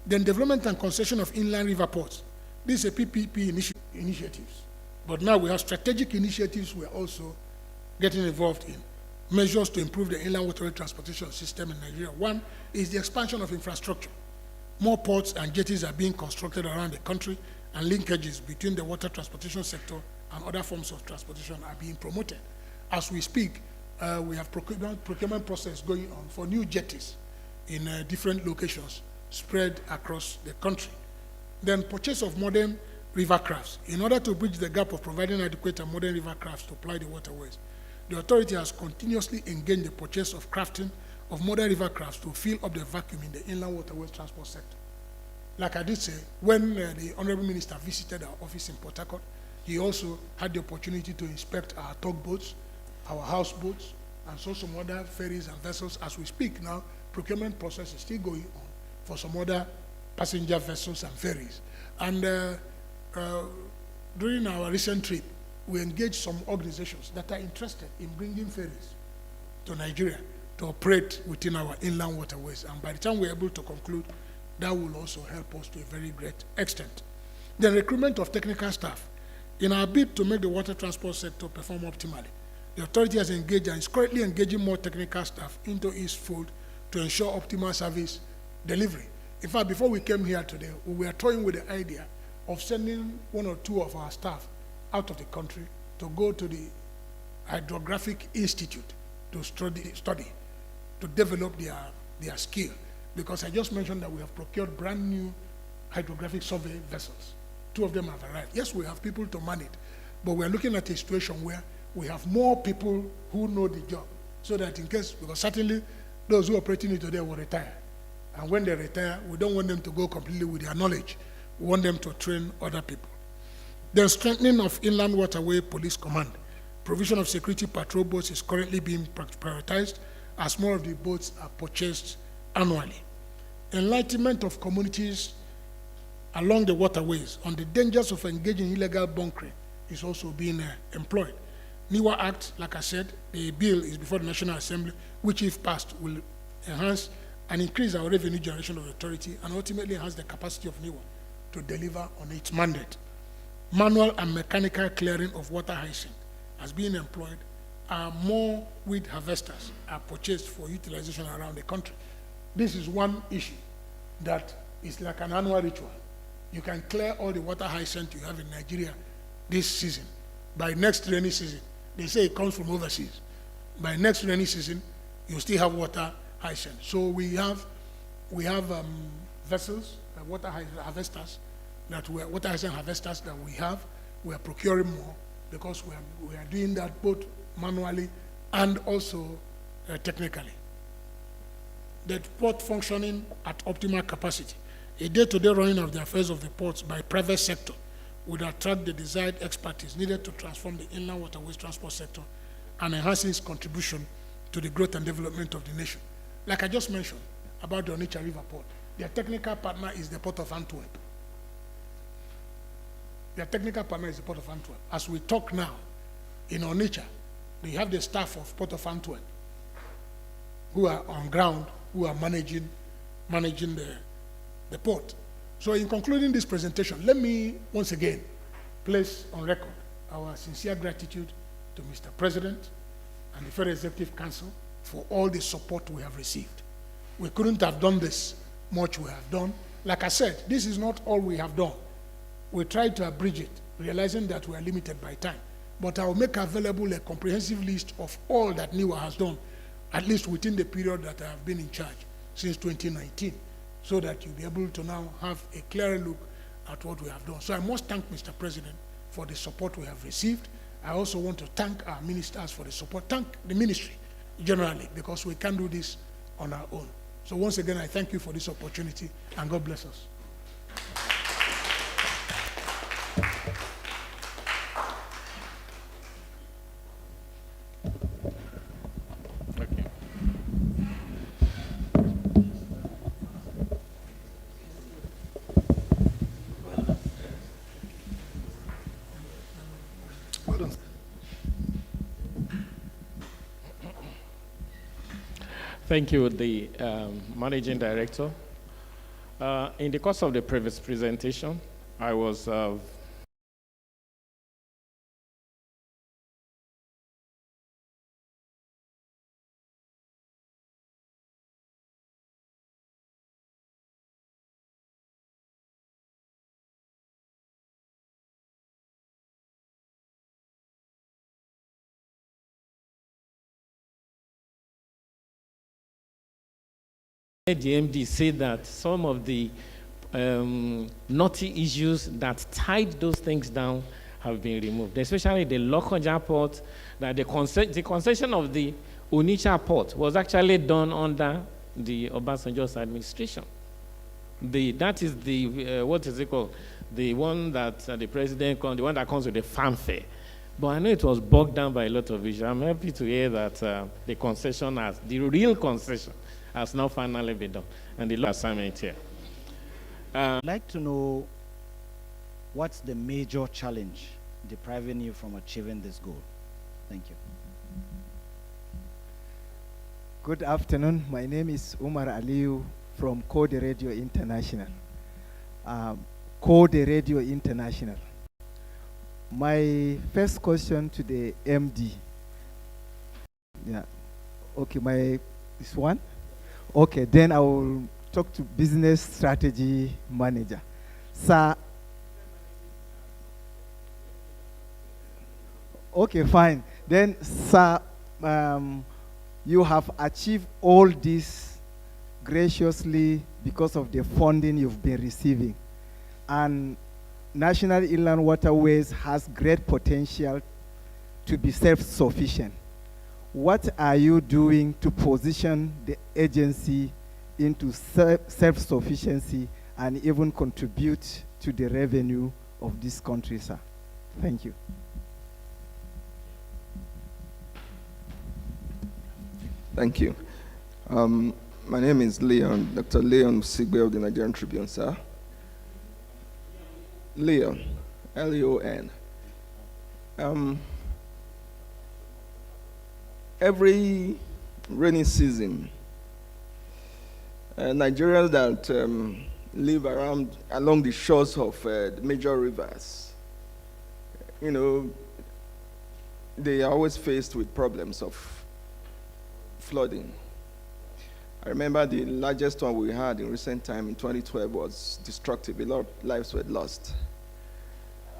[SPEAKER 2] Then development and concession of inland river ports. These are PPP initiatives. But now we have strategic initiatives we're also getting involved in. Measures to improve the inland waterway transportation system in Nigeria. One is the expansion of infrastructure. More ports and jetties are being constructed around the country, and linkages between the water transportation sector and other forms of transportation are being promoted. As we speak, we have procurement process going on for new jetties in different locations spread across the country. Then purchase of modern river crafts. In order to bridge the gap of providing adequate and modern river crafts to ply the waterways, the authority has continuously engaged the purchase of crafting of modern river crafts to fill up the vacuum in the inland waterways transport sector. Like I did say, when the Honorable Minister visited our office in Port Harcourt, he also had the opportunity to inspect our tugboats, our houseboats, and so some other ferries and vessels. As we speak now, procurement process is still going on for some other passenger vessels and ferries. And during our recent trip, we engaged some organizations that are interested in bringing ferries to Nigeria to operate within our inland waterways. And by the time we're able to conclude, that will also help us to a very great extent. The recruitment of technical staff. In our bid to make the water transport sector perform optimally, the authority has engaged and is currently engaging more technical staff into its fold to ensure optimal service delivery. In fact, before we came here today, we were toying with the idea of sending one or two of our staff out of the country to go to the Hydrographic Institute to study to develop their skill. Because I just mentioned that we have procured brand new hydrographic survey vessels. 2 of them have arrived. Yes, we have people to man it, but we're looking at a situation where we have more people who know the job, so that in case, because certainly those who are operating it today will retire. And when they retire, we don't want them to go completely with their knowledge. We want them to train other people. The strengthening of Inland Waterway Police Command. Provision of security patrol boats is currently being prioritized as more of the boats are purchased annually. Enlightenment of communities along the waterways on the dangers of engaging in illegal bunkering is also being employed. NIWA Act, like I said, the bill is before the National Assembly, which if passed will enhance and increase our revenue generation of the authority and ultimately enhance the capacity of NIWA to deliver on its mandate. Manual and mechanical clearing of water hyacinth has been employed. More weed harvesters are purchased for utilization around the country. This is one issue that is like an annual ritual. You can clear all the water hyacinth you have in Nigeria this season. By next rainy season, they say it comes from overseas. By next rainy season, you still have water hyacinth. So we have vessels, water harvesters, water hyacinth harvesters that we have. We are procuring more because we are doing that both manually and also technically. The port functioning at optimal capacity. A day-to-day running of the affairs of the ports by private sector would attract the desired expertise needed to transform the inland waterways transport sector and enhance its contribution to the growth and development of the nation. Like I just mentioned about the Onitsha River Port, their technical partner is the Port of Antwerp. Their technical partner is the Port of Antwerp. As we talk now, in Onitsha, they have the staff of Port of Antwerp who are on ground, who are managing the port. So in concluding this presentation, let me once again place on record our sincere gratitude to Mr. President and the Federal Executive Council for all the support we have received. We couldn't have done this much we have done. Like I said, this is not all we have done. We tried to abridge it, realizing that we are limited by time. But I will make available a comprehensive list of all that NIWA has done, at least within the period that I have been in charge, since 2019, so that you'll be able to now have a clearer look at what we have done. So I must thank Mr. President for the support we have received. I also want to thank our ministers for the support, thank the ministry generally, because we can't do this on our own. So once again, I thank you for this opportunity, and God bless us.
[SPEAKER 1] Thank you, the Managing Director. In the course of the previous presentation, I was the MD said that some of the knotty issues that tied those things down have been removed, especially the Lokoja port, that the concession of the Onitsha port was actually done under the Obasanjo's administration. That is the, what is it called? The one that the president, the one that comes with the fanfare. But I know it was bogged down by a lot of issues. I'm happy to hear that the concession the real concession has now finally been done. And the assignment here.
[SPEAKER 3] I'd like to know what's the major challenge depriving you from achieving this goal? Thank you.
[SPEAKER 4] Good afternoon. My name is Umar Aliyu from Code Radio International. Code Radio International. My first question to the MD. Yeah. Okay, this one? Okay, then I will talk to business strategy manager. Sir. Okay, fine. Then, sir, you have achieved all this graciously because of the funding you've been receiving. And National Inland Waterways has great potential to be self-sufficient. What are you doing to position the agency into self-sufficiency and even contribute to the revenue of this country, sir? Thank you.
[SPEAKER 5] Thank you. My name is Leon, Dr. Leon Sigbe of the Nigerian Tribune, sir. Leon, L-E-O-N. Every rainy season, Nigerians that live along the shores of the major rivers, you know, they are always faced with problems of flooding. I remember the largest one we had in recent time in 2012 was destructive. A lot of lives were lost.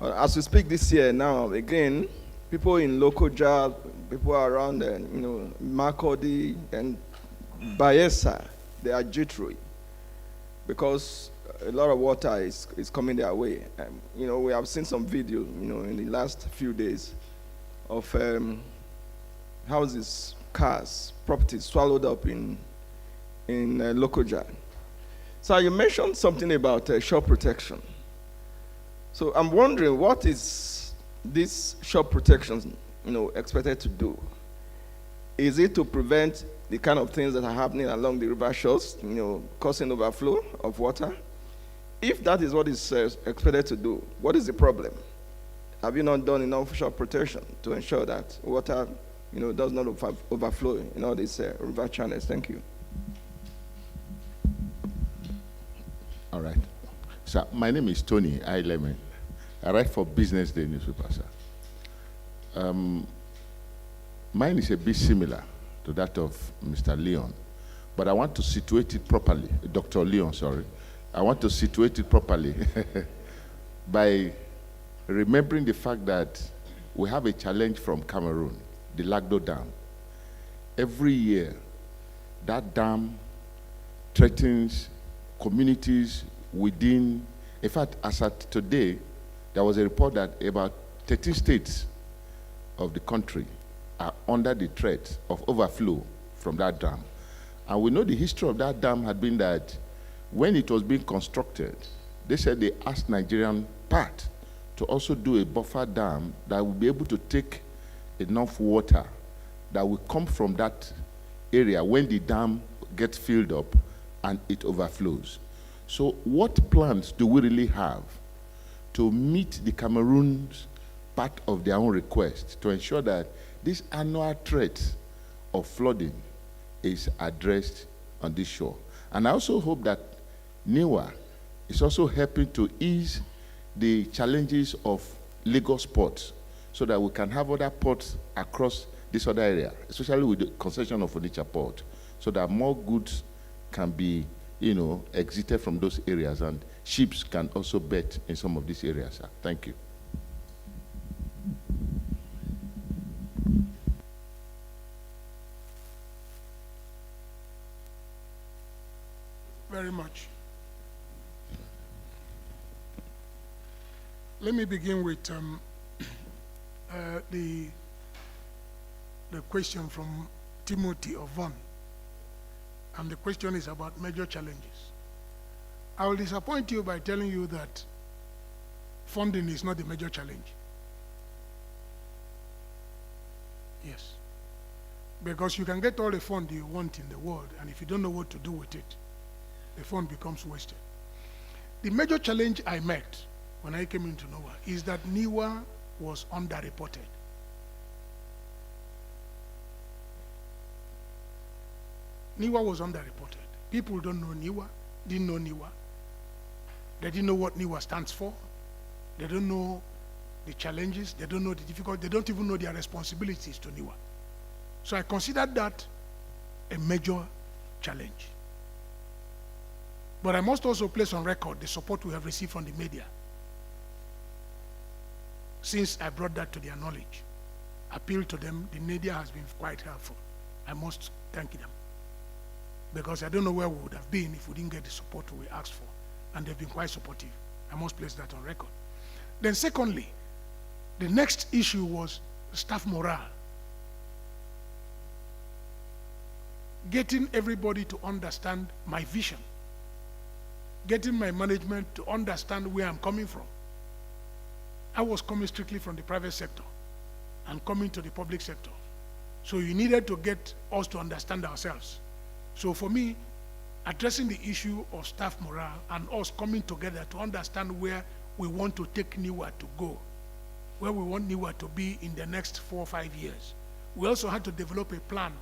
[SPEAKER 5] As we speak this year now, again, people in Lokoja, people around, Makurdi and Bayelsa, they are jittery because a lot of water is coming their way. We have seen some video, in the last few days of houses, cars, properties swallowed up in Lokoja. So you mentioned something about shore protection. So I'm wondering, what is this shore protection, expected to do? Is it to prevent the kind of things that are happening along the river shores, causing overflow of water? If that is what is expected to do, what is the problem? Have you not done enough shore protection to ensure that water, does not overflow in all these river channels? Thank you.
[SPEAKER 6] All right. Sir, my name is Tony Ailemen. I write for Business Day newspaper, sir. Mine is a bit similar to that of Mr. Leon, but I want to situate it properly. Dr. Leon, sorry. I want to situate it properly by remembering the fact that we have a challenge from Cameroon, the Lagdo Dam. Every year, that dam threatens communities within, in fact, as at today, there was a report that about 13 states of the country are under the threat of overflow from that dam. And we know the history of that dam had been that when it was being constructed, they said they asked Nigerian part to also do a buffer dam that will be able to take enough water that will come from that area when the dam gets filled up and it overflows. So what plans do we really have to meet the Cameroon's part of their own request to ensure that this annual threat of flooding is addressed on this shore? And I also hope that NIWA is also helping to ease the challenges of Lagos ports so that we can have other ports across this other area, especially with the concession of Onitsha port, so that more goods can be exited from those areas and ships can also bet in some of these areas, sir. Thank you.
[SPEAKER 2] Very much. Let me begin with the question from Timothy Ovon. And the question is about major challenges. I will disappoint you by telling you that funding is not the major challenge. Yes. Because you can get all the fund you want in the world, and if you don't know what to do with it, the fund becomes wasted. The major challenge I met when I came into NIWA is that NIWA was underreported. NIWA was underreported. People don't know NIWA, didn't know NIWA. They didn't know what NIWA stands for. They don't know the challenges. They don't know the difficulties. They don't even know their responsibilities to NIWA. So I considered that a major challenge. But I must also place on record the support we have received from the media since I brought that to their knowledge. Appeal to them, the media has been quite helpful. I must thank them. Because I don't know where we would have been if we didn't get the support we asked for. And they've been quite supportive. I must place that on record. Then secondly, the next issue was staff morale. Getting everybody to understand my vision. Getting my management to understand where I'm coming from. I was coming strictly from the private sector and coming to the public sector. So you needed to get us to understand ourselves. So for me, addressing the issue of staff morale and us coming together to understand where we want to take NIWA to go, where we want NIWA to be in the next 4 or 5 years. We also had to develop a plan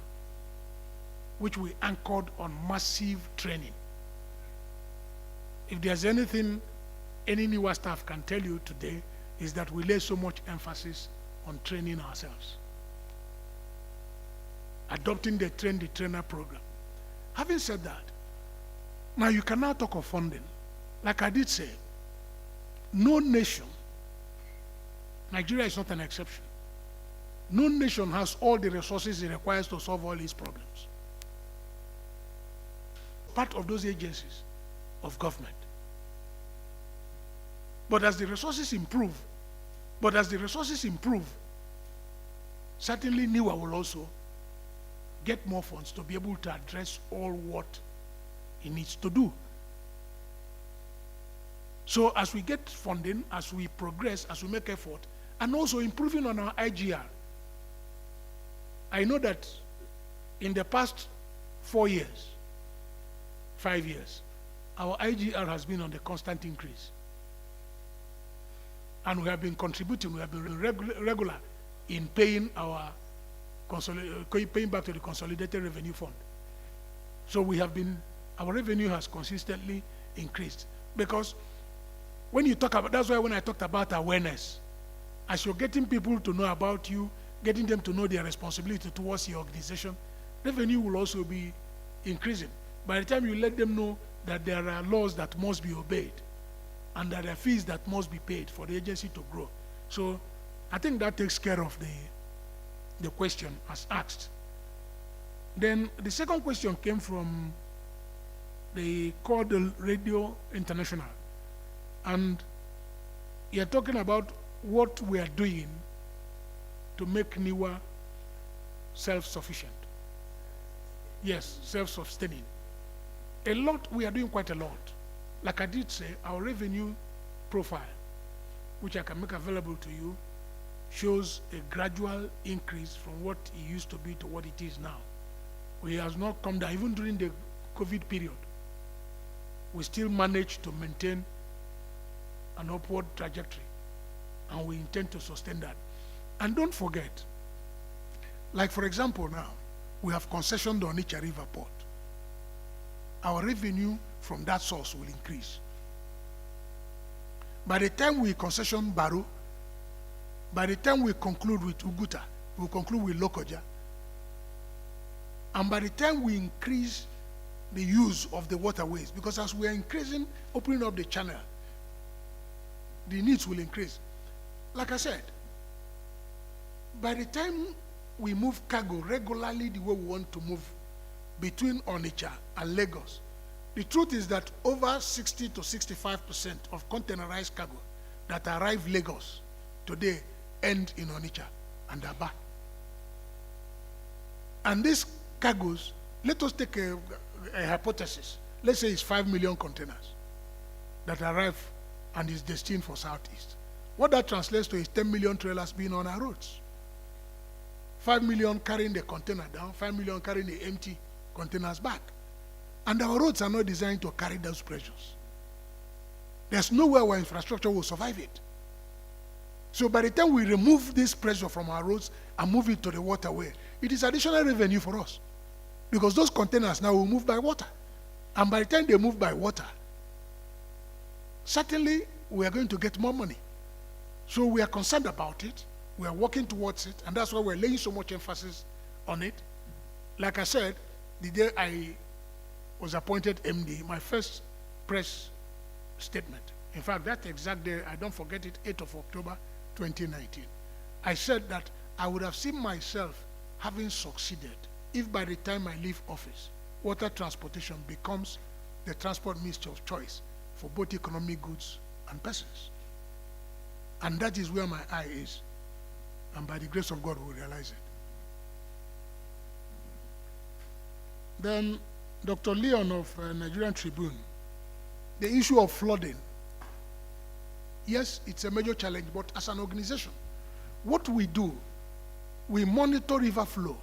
[SPEAKER 2] which we anchored on massive training. If there's anything any NIWA staff can tell you today, is that we lay so much emphasis on training ourselves. Adopting the train-the-trainer program. Having said that, now you can now talk of funding. Like I did say, no nation, Nigeria is not an exception, no nation has all the resources it requires to solve all these problems. Part of those agencies of government. But as the resources improve, certainly NIWA will also get more funds to be able to address all what it needs to do. So as we get funding, as we progress, as we make effort, and also improving on our IGR. I know that in the past 4 years, 5 years, our IGR has been on the constant increase. And we have been contributing, we have been regular in paying our paying back to the Consolidated Revenue Fund. So we have been, our revenue has consistently increased. Because when you talk about, that's why when I talked about awareness, as you're getting people to know about you, getting them to know their responsibility towards your organization, revenue will also be increasing. By the time you let them know that there are laws that must be obeyed, and that there are fees that must be paid for the agency to grow. So I think that takes care of the question as asked. Then the second question came from the Cordel Radio International. And you're talking about what we are doing to make NIWA self-sufficient. Yes, self-sustaining. A lot, we are doing quite a lot. Like I did say, our revenue profile, which I can make available to you, shows a gradual increase from what it used to be to what it is now. We have not come down, even during the COVID period. We still managed to maintain an upward trajectory, and we intend to sustain that. And don't forget, like for example now, we have concessioned the Onitsha River Port. Our revenue from that source will increase. By the time we concession Baru, by the time we conclude with Uguta, we'll conclude with Lokoja, and by the time we increase the use of the waterways, because as we are increasing, opening up the channel, the needs will increase. Like I said, by the time we move cargo regularly the way we want to move between Onitsha and Lagos, the truth is that over 60 to 65% of containerized cargo that arrive Lagos today end in Onitsha and Aba. And these cargoes, let us take a hypothesis. Let's say it's 5 million containers that arrive and is destined for Southeast. What that translates to is 10 million trailers being on our roads. 5 million carrying the container down, 5 million carrying the empty containers back. And our roads are not designed to carry those pressures. There's nowhere where infrastructure will survive it. So by the time we remove this pressure from our roads and move it to the waterway, it is additional revenue for us. Because those containers now will move by water. And by the time they move by water, certainly we are going to get more money. So we are concerned about it. We are working towards it. And that's why we're laying so much emphasis on it. Like I said, the day I was appointed MD, my first press statement, in fact, that exact day, I don't forget it, 8th of October, 2019, I said that I would have seen myself having succeeded if by the time I leave office, water transportation becomes the transport means of choice for both economic goods and persons. And that is where my eye is. And by the grace of God, we will realize it. Then Dr. Leon of Nigerian Tribune, the issue of flooding. Yes, it's a major challenge, but as an organization, what we do, we monitor river flow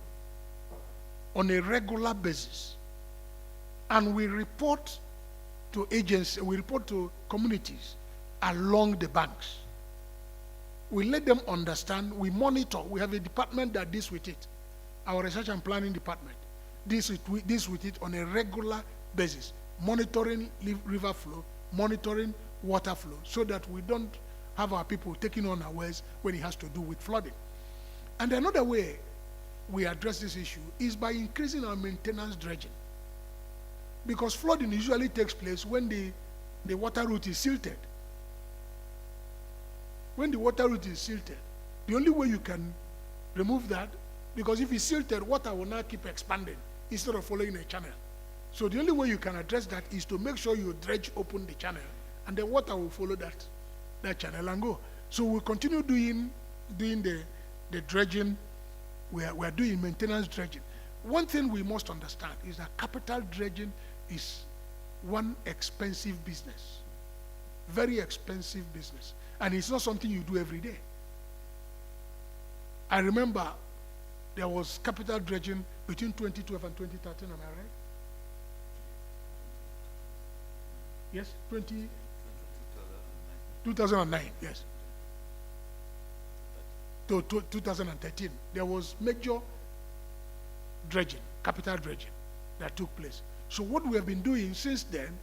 [SPEAKER 2] on a regular basis. And we report to agencies, we report to communities along the banks. We let them understand, we monitor, we have a department that deals with it, our research and planning department deals with it on a regular basis, monitoring river flow, monitoring water flow, so that we don't have our people taking unawares when it has to do with flooding. And another way we address this issue is by increasing our maintenance dredging. Because flooding usually takes place when the water route is silted. When the water route is silted, the only way you can remove that, because if it's silted, water will now keep expanding instead of following a channel. So the only way you can address that is to make sure you dredge open the channel, and the water will follow that channel and go. So we'll continue doing the dredging. We're doing maintenance dredging. One thing we must understand is that capital dredging is one expensive business, very expensive business. And it's not something you do every day. I remember there was capital dredging between 2012 and 2013, am I right? Yes, 2009, yes. To 2013, there was major dredging, capital dredging that took place. So what we have been doing since then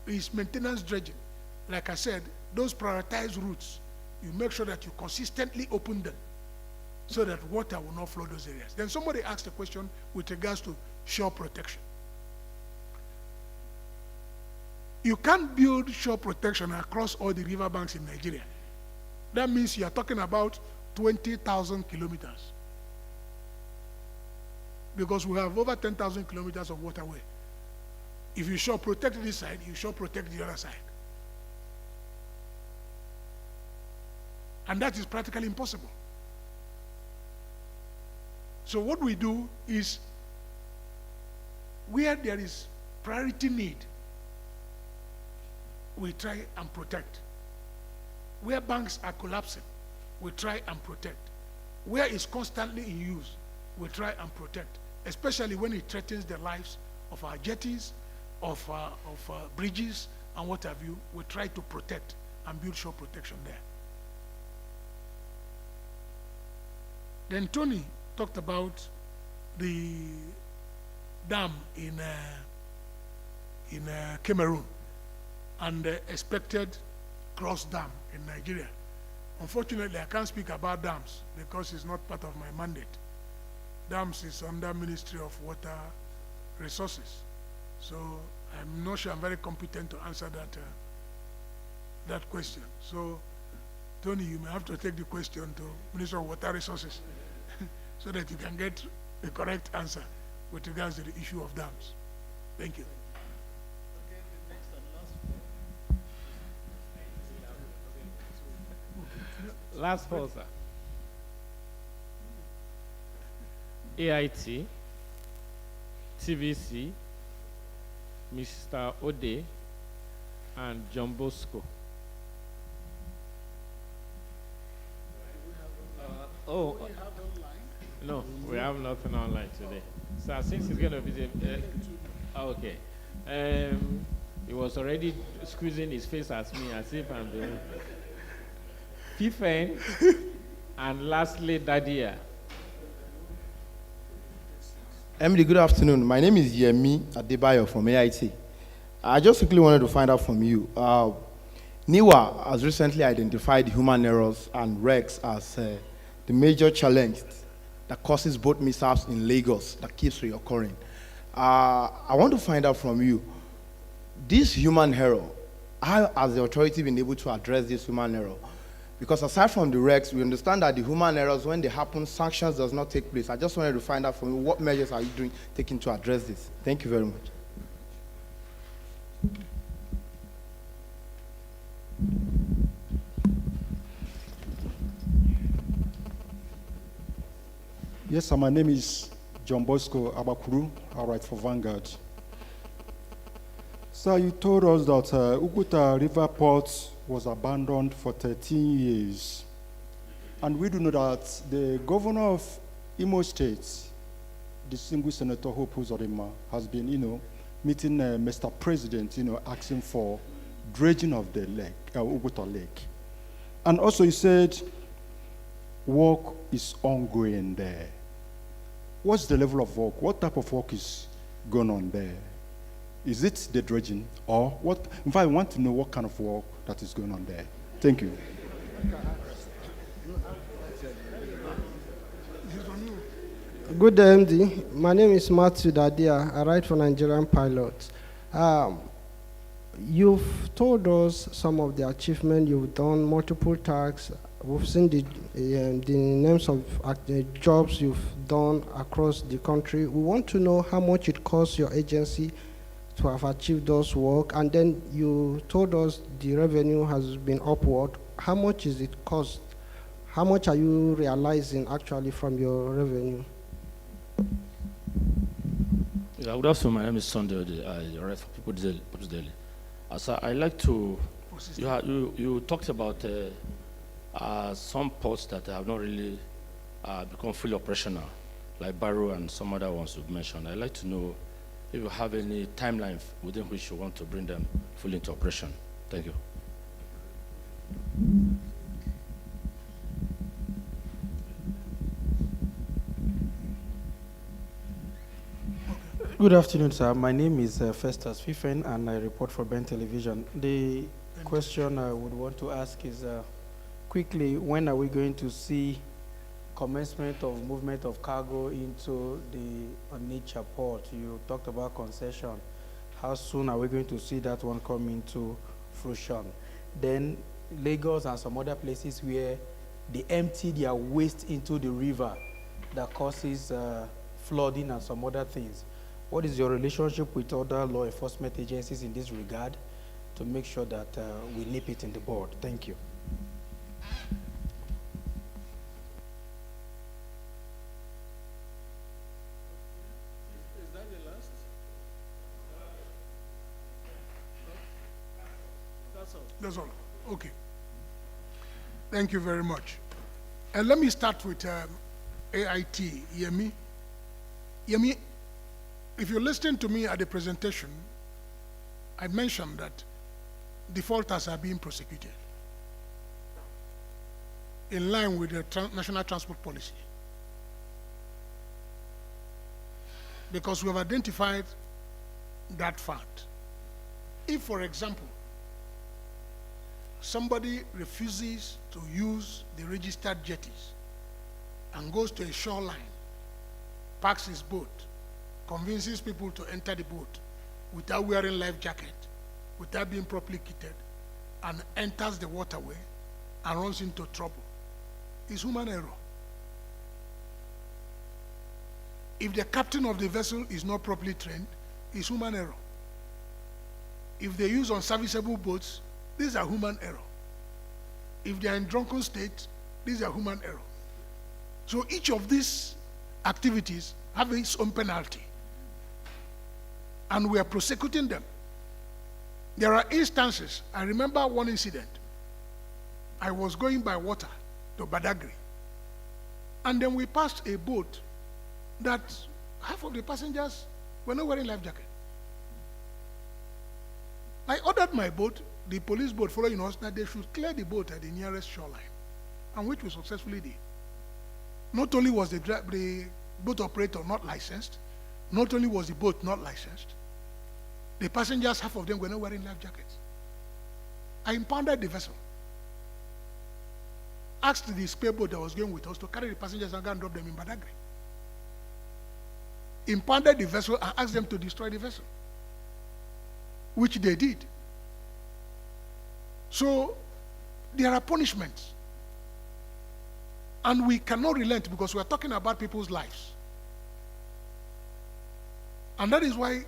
[SPEAKER 2] is maintenance dredging. Like I said, those prioritized routes, you make sure that you consistently open them so that water will not flow those areas. Then somebody asked a question with regards to shore protection. You can't build shore protection across all the riverbanks in Nigeria. That means you are talking about 20,000 kilometers. Because we have over 10,000 kilometers of waterway. If you shore protect this side, you shore protect the other side. And that is practically impossible. So what we do is, where there is priority need, we try and protect. Where banks are collapsing, we try and protect. Where it's constantly in use, we try and protect, especially when it threatens the lives of our jetties, of bridges, and what have you. We try to protect and build shore protection there. Then Tony talked about the dam in Cameroon and the expected cross dam in Nigeria. Unfortunately, I can't speak about dams because it's not part of my mandate. Dams is under Ministry of Water Resources. So I'm not sure I'm very competent to answer that question. So Tony, you may have to take the question to Minister of Water Resources so that you can get the correct answer with regards to the issue of dams. Thank you.
[SPEAKER 1] Last four, sir. AIT, TVC, Mr. Ode, and John Bosco. Oh, no, we have nothing online today. So since it's going to be the, okay. He was already squeezing his face at me as if I'm the one. Fifen, and lastly, Dadia.
[SPEAKER 7] Emily, good afternoon. My name is Yemi Adebayo from AIT. I just quickly wanted to find out from you. NIWA has recently identified human errors and wrecks as the major challenge that causes both mishaps in Lagos that keeps reoccurring. I want to find out from you, this human error, how has the authority been able to address this human error? Because aside from the wrecks, we understand that the human errors, when they happen, sanctions does not take place. I just wanted to find out from you, what measures are you taking to address this? Thank you very much.
[SPEAKER 8] Yes, sir, my name is John Bosco Abakuru. I write for Vanguard. Sir, you told us that Uguta River Port was abandoned for 13 years. And we do know that the governor of Imo State, distinguished Senator Hope Uzodinma, has been, meeting Mr. President, asking for dredging of the lake, Uguta Lake. And also he said work is ongoing there. What's the level of work? What type of work is going on there? Is it the dredging or what? In fact, I want to know what kind of work that is going on there. Thank you.
[SPEAKER 9] Good day, MD. My name is Matthew Dadia. I write for Nigerian Pilots. You've told us some of the achievements you've done, multiple tasks. We've seen the names of the jobs you've done across the country. We want to know how much it costs your agency to have achieved those work, and then you told us the revenue has been upward. How much is it cost? How much are you realizing actually from your revenue?
[SPEAKER 10] Yeah, good afternoon. My name is Sunday. I write for People's Daily. So I like to. You talked about some ports that have not really become fully operational, like Barrow and some other ones you've mentioned. I'd like to know if you have any timeline within which you want to bring them fully into operation. Thank you.
[SPEAKER 11] Good afternoon, sir. My name is Festus Fifen, and I report for Ben Television. The question I would want to ask is, quickly, when are we going to see commencement of movement of cargo into the Onitsha port? You talked about concession. How soon are we going to see that one come into fruition? Then Lagos and some other places where they empty their waste into the river that causes flooding and some other things. What is your relationship with other law enforcement agencies in this regard to make sure that we nip it in the bud? Thank you.
[SPEAKER 1] Is that the last? That's all.
[SPEAKER 2] That's all. Okay. Thank you very much. And let me start with AIT, Yemi. Yemi, if you listen to me at the presentation, I mentioned that defaulters are being prosecuted in line with the National Transport Policy. Because we have identified that fact. If, for example, somebody refuses to use the registered jetties and goes to a shoreline, parks his boat, convinces people to enter the boat without wearing life jacket, without being properly kitted, and enters the waterway and runs into trouble, it's human error. If the captain of the vessel is not properly trained, it's human error. If they use unserviceable boats, these are human error. If they are in drunken state These are human error. So each of these activities have its own penalty. And we are prosecuting them. There are instances. I remember one incident. I was going by water to Badagry. And then we passed a boat that half of the passengers were not wearing life jacket. I ordered my boat, the police boat following us, that they should clear the boat at the nearest shoreline, and which we successfully did. Not only was the boat operator not licensed, not only was the boat not licensed, the passengers, half of them were not wearing life jackets. I impounded the vessel. Asked the spare boat that was going with us to carry the passengers and go and drop them in Badagry. Impounded the vessel and asked them to destroy the vessel, which they did. So there are punishments. And we cannot relent because we are talking about people's lives. And that is why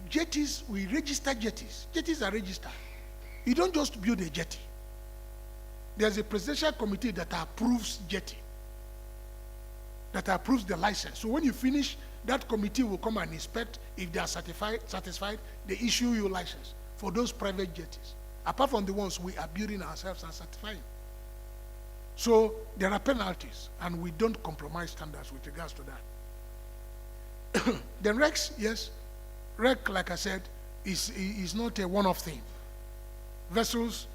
[SPEAKER 2] jetties, we register jetties. Jetties are registered. You don't just build a jetty. There's a presidential committee that approves jetty, that approves the license. So when you finish, that committee will come and inspect. If they are satisfied, they issue you license for those private jetties, apart from the ones we are building ourselves and certifying. So there are penalties, and we don't compromise standards with regards to that. Then wrecks, yes. Wreck, like I said, is not a one-off thing. Vessels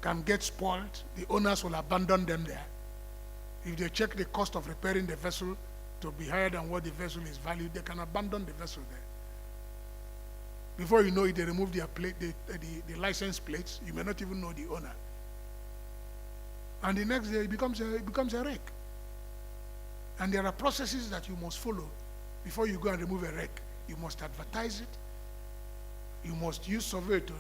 [SPEAKER 2] can get spoiled. The owners will abandon them there. If they check the cost of repairing the vessel to be higher than what the vessel is valued, they can abandon the vessel there. Before you know it, they remove their plate, the license plates. You may not even know the owner. And the next day, it becomes a wreck. And there are processes that you must follow before you go and remove a wreck. You must advertise it. You must use survey to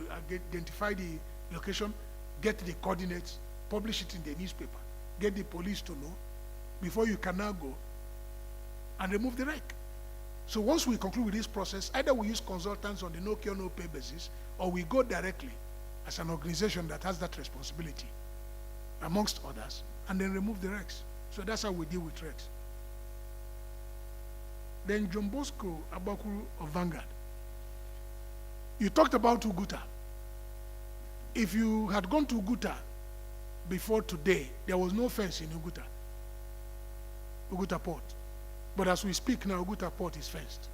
[SPEAKER 2] identify the location, get the coordinates, publish it in the newspaper, get the police to know before you can now go and remove the wreck. So once we conclude with this process, either we use consultants on the no cure, no pay basis, or we go directly as an organization that has that responsibility, amongst others, and then remove the wrecks. So that's how we deal with wrecks. Then John Bosco Abakuru of Vanguard. You talked about Uguta. If you had gone to Uguta before today, there was no fence in Uguta Port. But as we speak now, Uguta Port is fenced.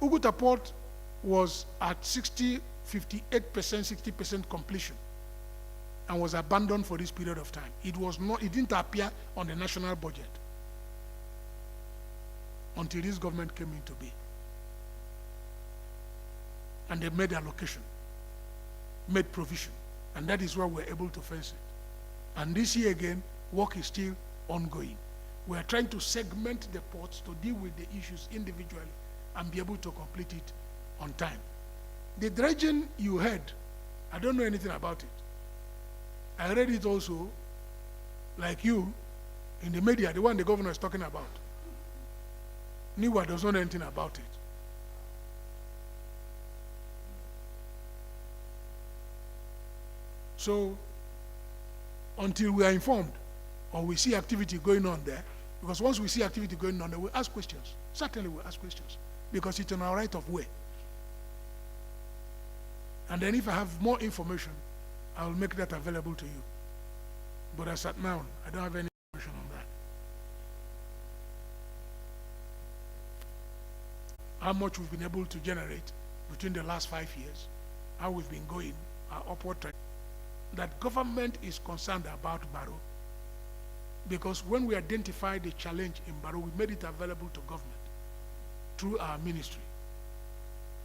[SPEAKER 2] Uguta Port was at 58%, 60% completion and was abandoned for this period of time. It didn't appear on the national budget until this government came into being. And they made allocation, made provision, and that is why we're able to fence it. And this year again, work is still ongoing. We are trying to segment the ports to deal with the issues individually and be able to complete it on time. The dredging you heard, I don't know anything about it. I read it also, like you, in the media, the one the governor is talking about. NIWA does not know anything about it. So, until we are informed or we see activity going on there, because once we see activity going on there, we'll ask questions. Certainly we'll ask questions, because it's in our right of way. And then if I have more information, I will make that available to you. But as at now, I don't have any information on that. How much we've been able to generate between the last 5 years, how we've been going, our upward trend. That government is concerned about Baro, because when we identified the challenge in Baro, we made it available to government through our ministry.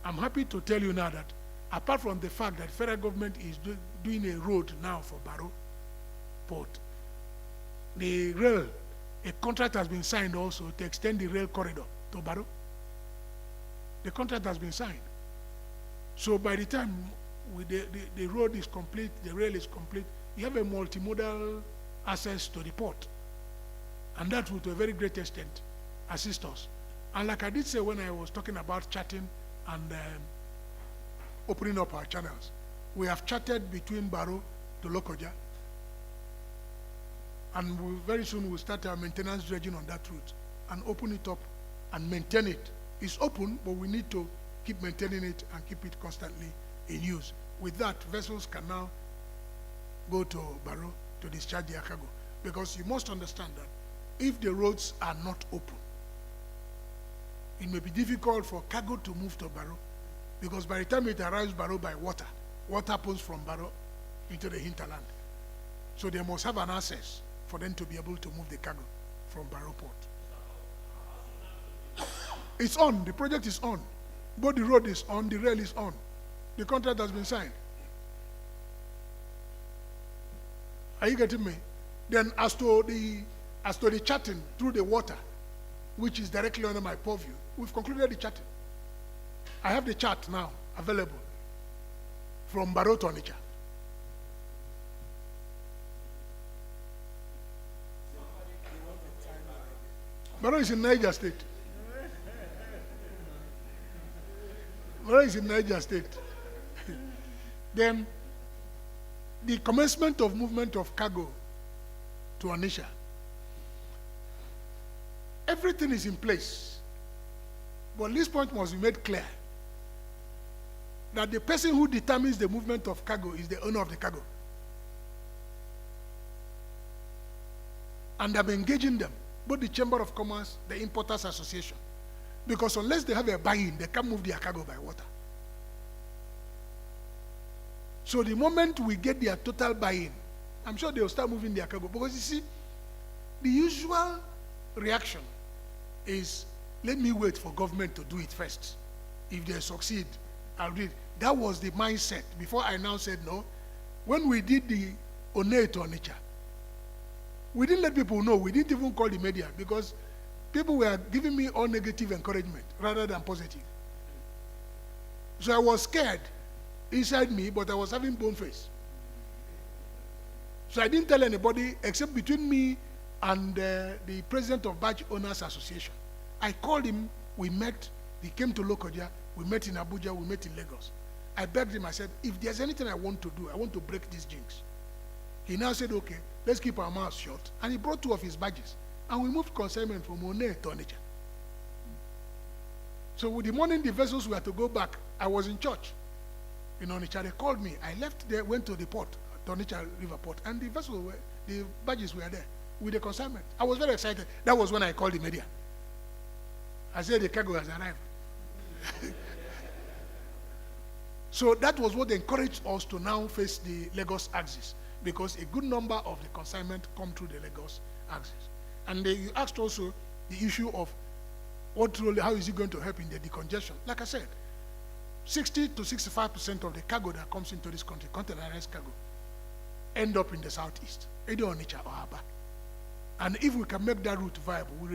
[SPEAKER 2] I'm happy to tell you now that apart from the fact that federal government is doing a road now for Baro Port, the rail, a contract has been signed also to extend the rail corridor to Baro. The contract has been signed. So by the time the road is complete, the rail is complete, you have a multimodal access to the port. And that will, to a very great extent, assist us. And like I did say when I was talking about charting and opening up our channels, we have charted between Baro to Lokoja, And very soon we'll start our maintenance dredging on that route and open it up and maintain it. It's open, but we need to keep maintaining it and keep it constantly in use. With that, vessels can now go to Barrow to discharge their cargo. Because you must understand that if the roads are not open, it may be difficult for cargo to move to Barrow, because by the time it arrives Barrow by water, what happens from Barrow into the hinterland? So they must have an access for them to be able to move the cargo from Barrow Port. It's on, the project is on. Both the road is on, the rail is on. The contract has been signed. Are you getting me? Then as to the charting through the water, which is directly under my purview, we've concluded the charting. I have the chart now available from Barrow to Onitsha. Barrow is in Niger State. Barrow is in Niger State. Then the commencement of movement of cargo to Onitsha. Everything is in place. But this point must be made clear that the person who determines the movement of cargo is the owner of the cargo. And I'm engaging them, both the Chamber of Commerce, the Importers Association, because unless they have a buy-in, they can't move their cargo by water. So the moment we get their total buy-in, I'm sure they'll start moving their cargo. Because you see, the usual reaction is, let me wait for government to do it first. If they succeed, I'll do it. That was the mindset before I now said no. When we did the One to Onitsha, we didn't let people know. We didn't even call the media because people were giving me all negative encouragement rather than positive. So I was scared inside me, but I was having bone face. So I didn't tell anybody except between me and the president of Barge Owners Association. I called him, we met, he came to Lokoja, we met in Abuja, we met in Lagos. I begged him, I said, if there's anything I want to do, I want to break this jinx. He now said, okay, let's keep our mouths shut. And he brought 2 of his badges. And we moved consignment from One to Onitsha. So with the morning the vessels were to go back, I was in church in Onitsha. They called me. I left there, went to the port, to Onitsha River Port, and the badges were there with the consignment. I was very excited. That was when I called the media. I said the cargo has arrived. So that was what encouraged us to now face the Lagos axis, because a good number of the consignment come through the Lagos axis. And you asked also the issue of what role, how is it going to help in the decongestion? Like I said, 60 to 65% of the cargo that comes into this country, containerized cargo, end up in the southeast, either Onitsha or Aba. And if we can make that route viable, we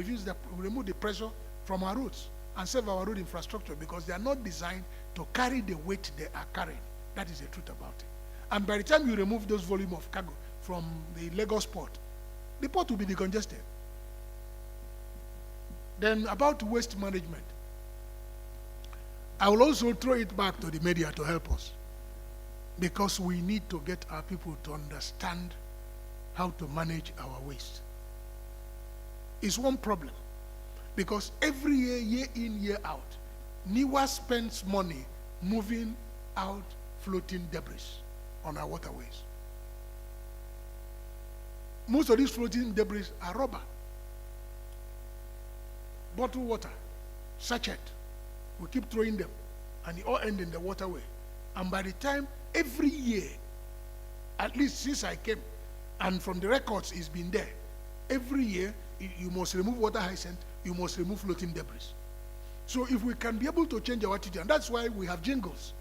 [SPEAKER 2] remove the pressure from our routes and save our road infrastructure, because they are not designed to carry the weight they are carrying. That is the truth about it. And by the time you remove those volume of cargo from the Lagos port, the port will be decongested. Then about waste management, I will also throw it back to the media to help us, because we need to get our people to understand how to manage our waste. It's one problem, because every year, year in, year out, NIWA spends money moving out floating debris on our waterways. Most of these floating debris are rubber, bottled water, sachet. We keep throwing them, and they all end in the waterway. And by the time, every year, at least since I came, and from the records it's been there, every year you must remove water hyacinth, you must remove floating debris. So if we can be able to change our attitude, and that's why we have jingles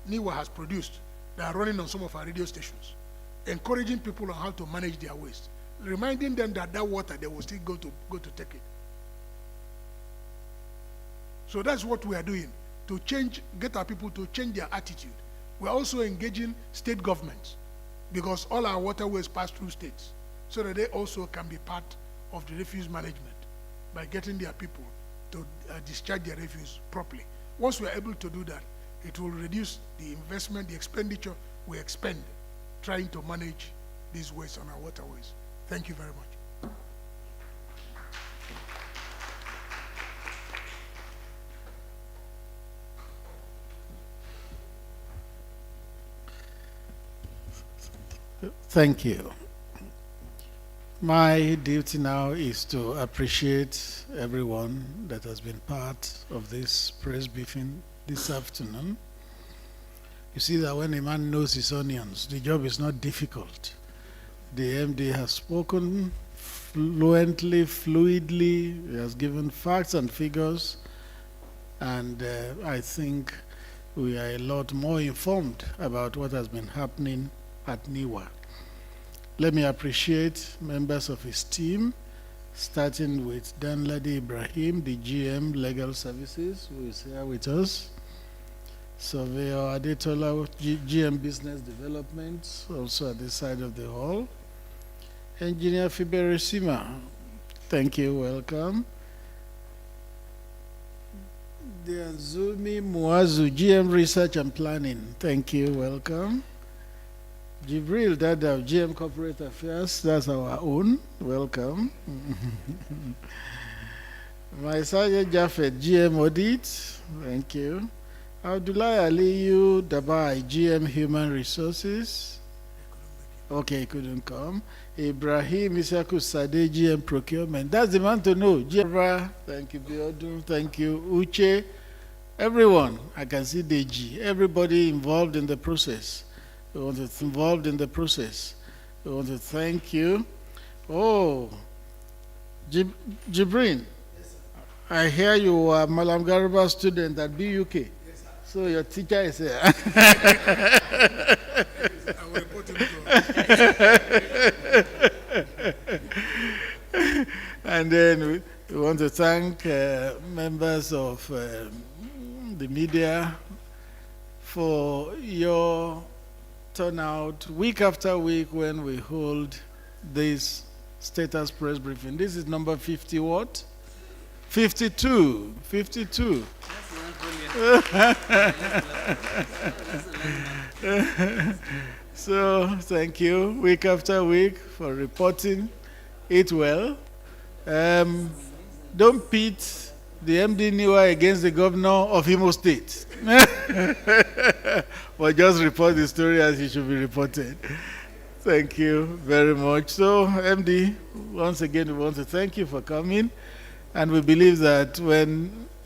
[SPEAKER 2] NIWA has produced that are running on some of our radio stations, encouraging people on how to manage their waste, reminding them that that water, they will still go to take it. So that's what we are doing, to change, get our people to change their attitude. We're also engaging state governments, because all our waterways pass through states, so that they also can be part of the refuse management by getting their people to discharge their refuse properly. Once we are able to do that, it will reduce the investment, the expenditure we expend trying to manage these waste on our waterways. Thank you very much. Thank you. My duty now is to appreciate everyone that has been part of this press briefing this afternoon. You see that when a man knows his onions, the job is not difficult. The MD has spoken fluently, fluidly, he has given facts and figures, and I think we are a lot more informed about what has been happening at NIWA. Let me appreciate members of his team, starting with Danladi Ibrahim, the GM Legal Services, who is here with us. Surveyor Adetola, GM Business Development, also at this side of the hall. Engineer Fibere Sima, thank you, welcome. Dianzumi Muazu, GM Research and Planning, thank you, welcome. Jibril Dadav, GM Corporate Affairs, that's our own, welcome. My Sergeant Jaffet, GM Audit, thank you. Abdullah Aliyu Dabai, GM Human Resources, okay, couldn't come. Ibrahim Isaku Sade, GM Procurement, that's the man to know. GM, thank you, Biodun, thank you, Uche, everyone, I can see Deji, everybody involved in the process. We want to involved in the process. We want to thank you. Oh, Jibrin, yes, I hear you are Malam Garba student at BUK. Yes, so your teacher is here. And then we want to thank members of the media for your turnout week after week when we hold this status press briefing. This is number 50 what? 52. 52. So thank you week after week for reporting it well. Don't pit the MD NIWA against the governor of Imo State. But just report the story as it should be reported. Thank you very much. So, MD, once again, we want to thank you for coming. And we believe that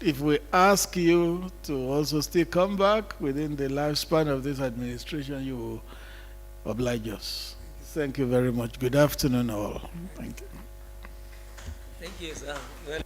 [SPEAKER 2] if we ask you to also still come back within the lifespan of this administration, you will oblige us. Thank you very much. Good afternoon, all. Thank you.
[SPEAKER 12] Thank you, sir. Well